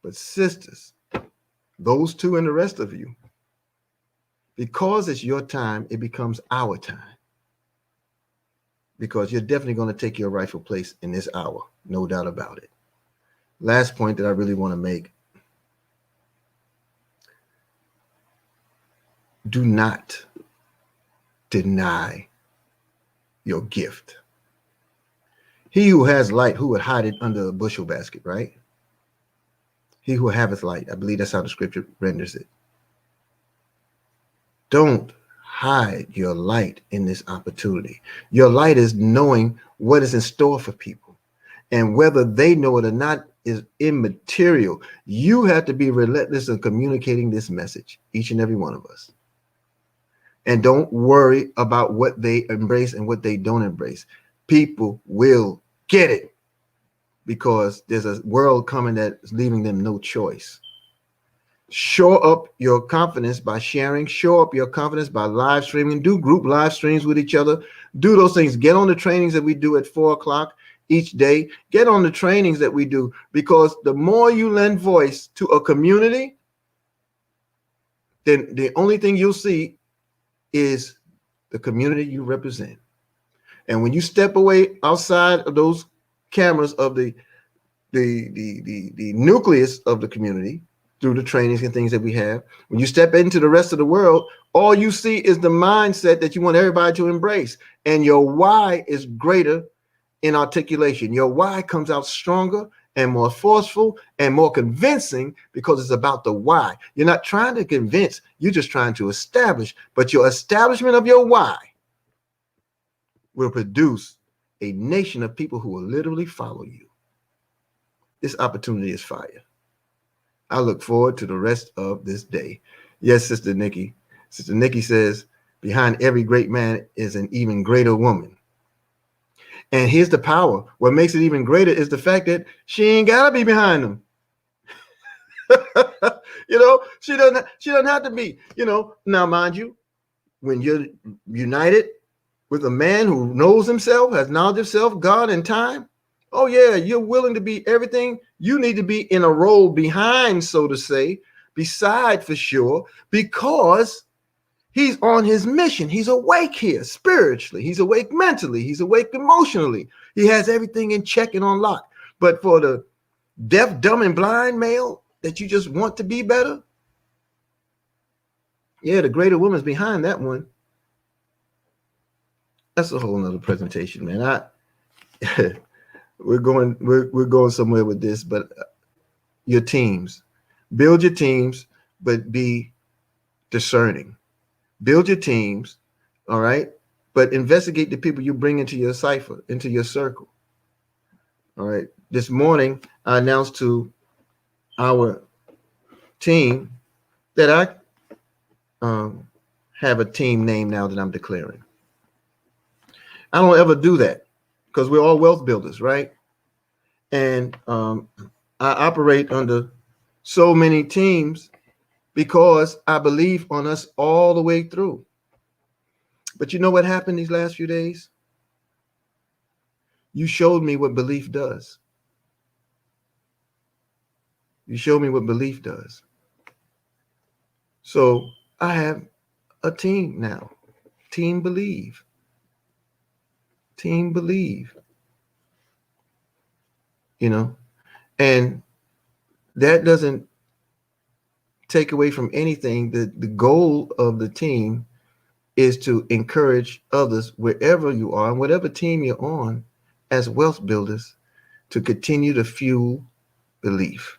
But sisters, those two and the rest of you, because it's your time, it becomes our time. Because you're definitely going to take your rightful place in this hour, no doubt about it. Last point that I really want to make. Do not deny your gift. He who has light, who would hide it under a bushel basket, right? He who haveth light. I believe that's how the scripture renders it. Don't hide your light in this opportunity. Your light is knowing what is in store for people. And whether they know it or not is immaterial. You have to be relentless in communicating this message, each and every one of us. And don't worry about what they embrace and what they don't embrace. People will get it because there's a world coming that's leaving them no choice. Shore up your confidence by sharing. Shore up your confidence by live streaming. Do group live streams with each other. Do those things. Get on the trainings that we do at 4 o'clock each day. Get on the trainings that we do, because the more you lend voice to a community, then the only thing you'll see is the community you represent. And when you step away outside of those cameras of the nucleus of the community, through the trainings and things that we have, when you step into the rest of the world, all you see is the mindset that you want everybody to embrace. And your why is greater in articulation. Your why comes out stronger and more forceful and more convincing because it's about the why. You're not trying to convince, you're just trying to establish. But your establishment of your why will produce a nation of people who will literally follow you. This opportunity is fire. I look forward to the rest of this day. Yes, Sister Nikki. Sister Nikki says, behind every great man is an even greater woman. And here's the power. What makes it even greater is the fact that she ain't got to be behind them. You know, she doesn't have to be, you know. Now, mind you, when you're united with a man who knows himself, has knowledge of self, God, and time, oh yeah, you're willing to be everything you need to be in a role behind, so to say, beside for sure, because he's on his mission. He's awake here spiritually. He's awake mentally. He's awake emotionally. He has everything in check and on lock. But for the deaf, dumb, and blind male that you just want to be better, yeah, the greater woman's behind that one. That's a whole nother presentation, man. We're going somewhere with this, but your teams, build your teams, but be discerning. Build your teams, all right, but investigate the people you bring into your cipher, into your circle. All right. This morning, I announced to our team that I have a team name now that I'm declaring. I don't ever do that because we're all wealth builders, right? And I operate under so many teams because I believe on us all the way through. But you know what happened these last few days? You showed me what belief does. You showed me what belief does. So I have a team now, Team Believe. team believe. You know, and that doesn't take away from anything. The goal of the team is to encourage others wherever you are and whatever team you're on as wealth builders to continue to fuel belief.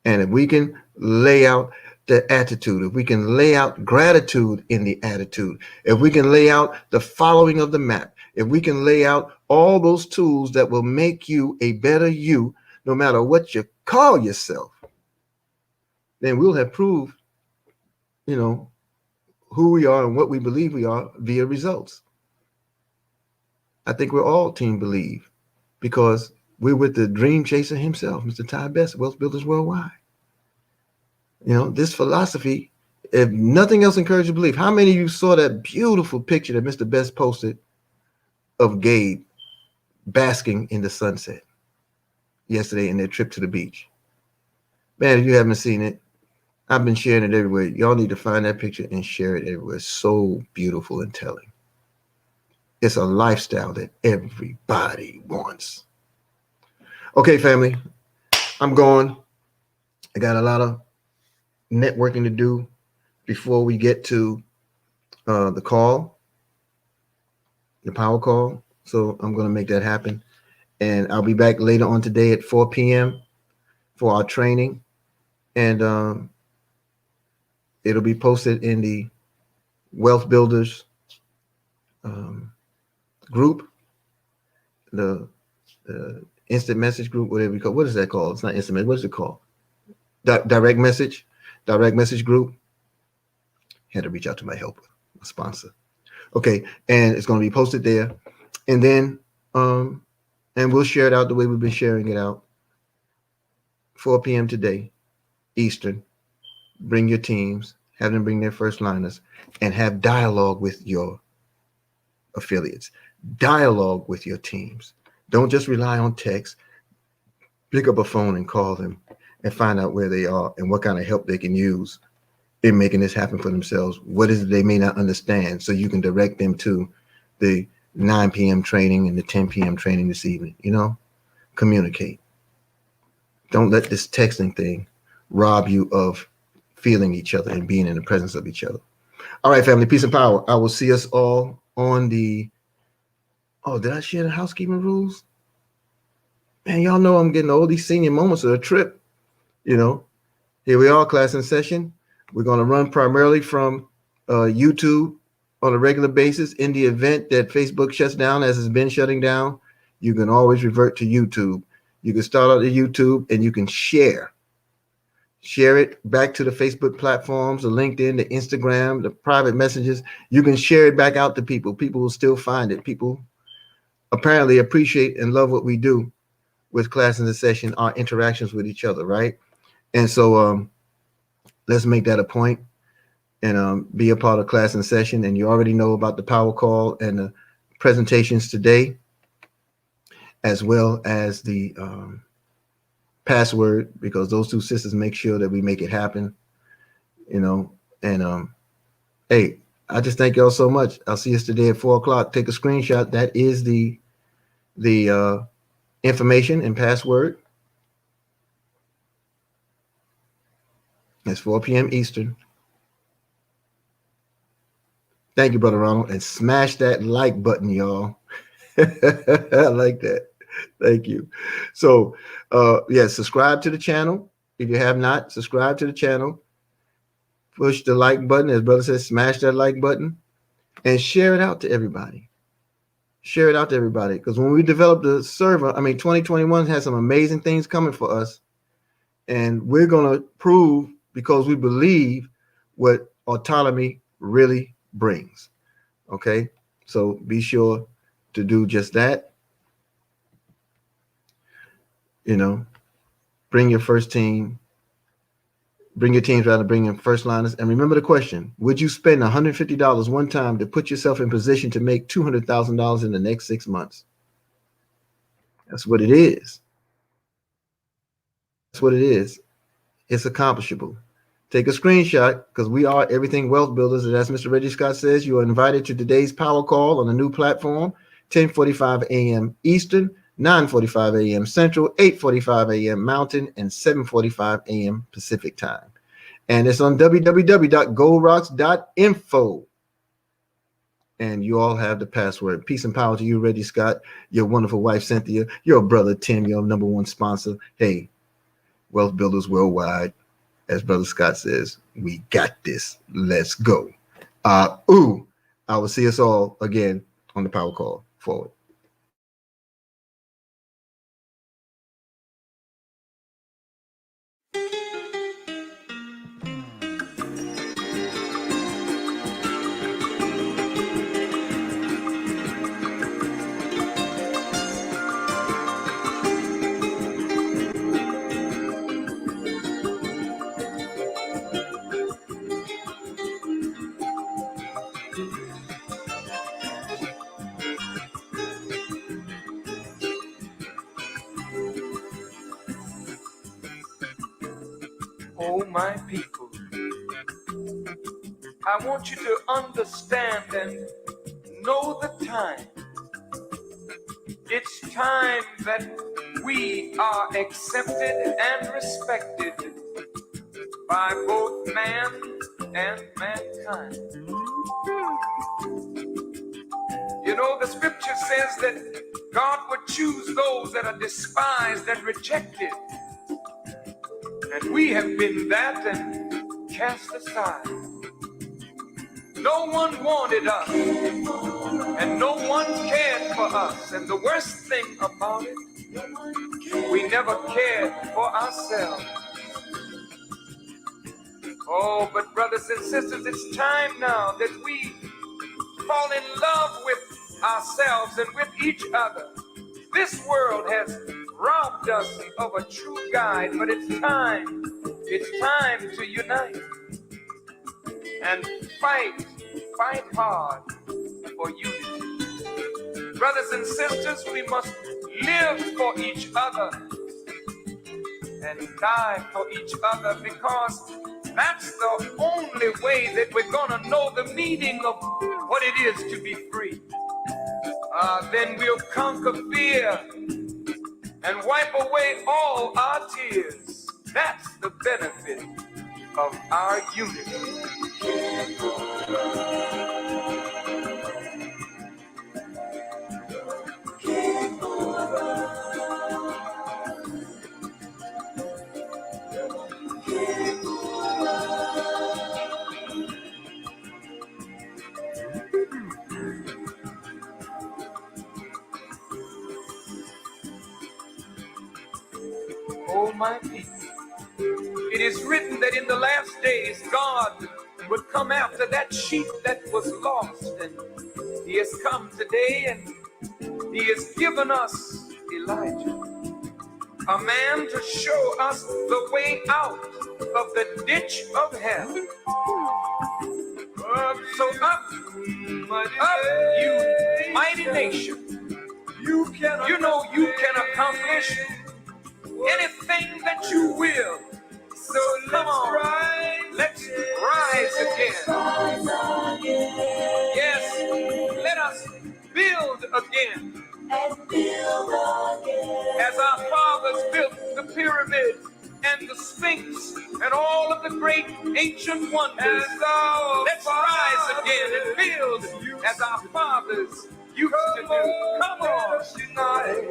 And if we can lay out the attitude, if we can lay out gratitude in the attitude, if we can lay out the following of the map, if we can lay out all those tools that will make you a better you, no matter what you call yourself, then we'll have proved, who we are and what we believe we are via results. I think we're all team believe because we're with the dream chaser himself, Mr. Ty Best, Wealth Builders Worldwide. This philosophy, if nothing else encourages belief. How many of you saw that beautiful picture that Mr. Best posted of Gabe basking in the sunset yesterday in their trip to the beach? Man, if you haven't seen it, I've been sharing it everywhere. Y'all need to find that picture and share it everywhere. It's so beautiful and telling. It's a lifestyle that everybody wants. Okay, family, I'm going. I got a lot of networking to do before we get to the call, the power call. So I'm going to make that happen. And I'll be back later on today at 4 p.m. for our training. And it'll be posted in the Wealth Builders group, the instant message group, whatever you call it. What is that called? It's not instant. What is it called? Direct message group. Had to reach out to my helper, my sponsor. Okay, and it's going to be posted there, and then and we'll share it out the way we've been sharing it out. 4 p.m. today, Eastern. Bring your teams, have them bring their first liners, and have dialogue with your affiliates. Dialogue with your teams. Don't just rely on text. Pick up a phone and call them and find out where they are and what kind of help they can use in making this happen for themselves. What is it they may not understand, so you can direct them to the 9 p.m. training and the 10 p.m. training this evening. Communicate. Don't let this texting thing rob you of feeling each other and being in the presence of each other. All right, family, peace and power. I will see us all on the... Oh, did I share the housekeeping rules? Man, y'all know I'm getting all these senior moments of a trip. Here we are, class in session. We're going to run primarily from YouTube on a regular basis. In the event that Facebook shuts down, as it's been shutting down, you can always revert to YouTube. You can start out the YouTube and you can share it back to the Facebook platforms, the LinkedIn, the Instagram, the private messages. You can share it back out to people. People will still find it. People apparently appreciate and love what we do with class in the session, our interactions with each other, right? And so let's make that a point and be a part of class in session. And you already know about the power call and the presentations today, as well as the password, because those two sisters make sure that we make it happen, and hey, I just thank y'all so much. I'll see you today at 4 o'clock. Take a screenshot. That is the information and password. It's 4 p.m. Eastern. Thank you, Brother Ronald. And smash that like button, y'all. I like that. Thank you. So, subscribe to the channel. If you have not, subscribe to the channel. Push the like button. As Brother says, smash that like button and share it out to everybody. Share it out to everybody. Because when we develop the server, 2021 has some amazing things coming for us. And we're going to prove, because we believe, what autonomy really brings. Okay? So be sure to do just that. Bring your first team. Bring your teams rather, bring in first liners. And remember the question: would you spend $150 one time to put yourself in position to make $200,000 in the next 6 months? That's what it is. That's what it is. It's accomplishable. Take a screenshot because we are Everything Wealth Builders. And as Mr. Reggie Scott says, you are invited to today's power call on a new platform, 10:45 a.m. Eastern, 9:45 a.m. Central, 8:45 a.m. Mountain, and 7:45 a.m. Pacific time. And it's on www.goldrocks.info. And you all have the password. Peace and power to you, Reggie Scott, your wonderful wife, Cynthia, your brother, Tim, your number one sponsor. Hey, Wealth Builders Worldwide. As Brother Scott says, we got this. Let's go. I will see us all again on the power call. Forward. Oh, my people, I want you to understand and know the time. It's time that we are accepted and respected by both man and mankind. You know, the scripture says that God would choose those that are despised and rejected. And we have been that and cast aside. No one wanted us, and no one cared for us. And the worst thing about it, we never cared for ourselves. Oh, but brothers and sisters, it's time now that we fall in love with ourselves and with each other. This world has robbed us of a true guide, but it's time to unite and fight hard for unity. Brothers and sisters, we must live for each other and die for each other, because that's the only way that we're gonna know the meaning of what it is to be free. Then we'll conquer fear and wipe away all our tears. That's the benefit of our unity. Oh, my people, it is written that in the last days God would come after that sheep that was lost, and he has come today and he has given us Elijah, a man to show us the way out of the ditch of hell. So up, you mighty nation. You can accomplish anything that you will. So come on, let's rise again. Yes, let us build again. As our fathers built the pyramids and the Sphinx and all of the great ancient wonders. Let's rise again and build as our fathers used to do. Come on,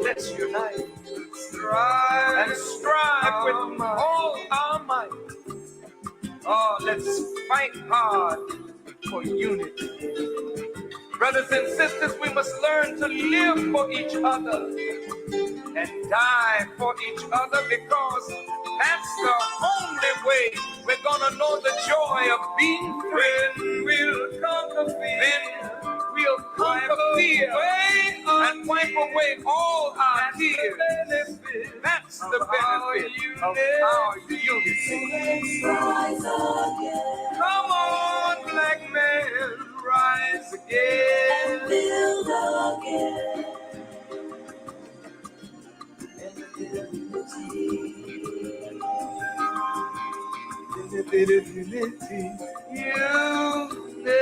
let's unite. Strive with all our might. Oh, let's fight hard for unity. Brothers and sisters, we must learn to live for each other and die for each other, because that's the only way we're gonna know the joy of being free. We'll conquer fear and wipe away all our tears. That's the benefit of our unity. Come on, black man, rise again and build again. benefit of unity. Unity.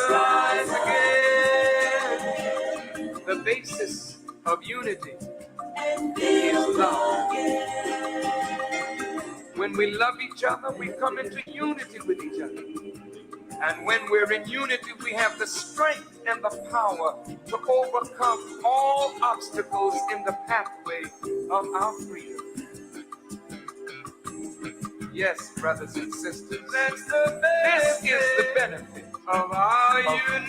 Rise again. The basis of unity is love. When we love each other, we come into unity with each other. And when we're in unity, we have the strength and the power to overcome all obstacles in the pathway of our freedom. Yes, brothers and sisters, this is the benefit of our unity.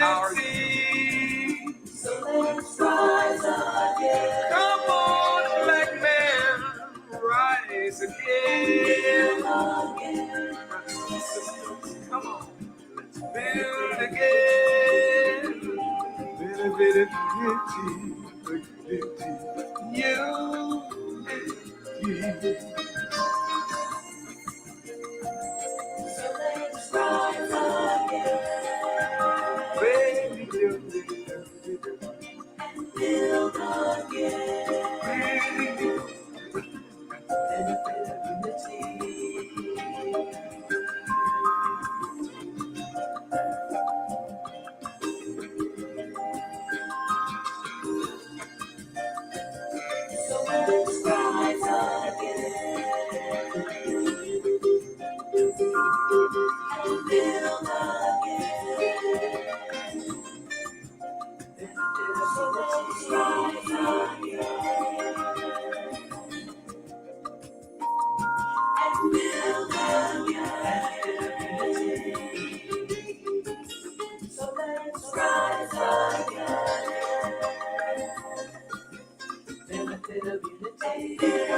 So let's rise again. Come on, black man, rise again. Brothers and sisters, come on, let's build again. Benefit of unity. So let's rise again. Baby, build and build again. Benefit of unity. So let's rise again. And build again. So let's rise again. And build again. So let's rise again. Benefit of unity.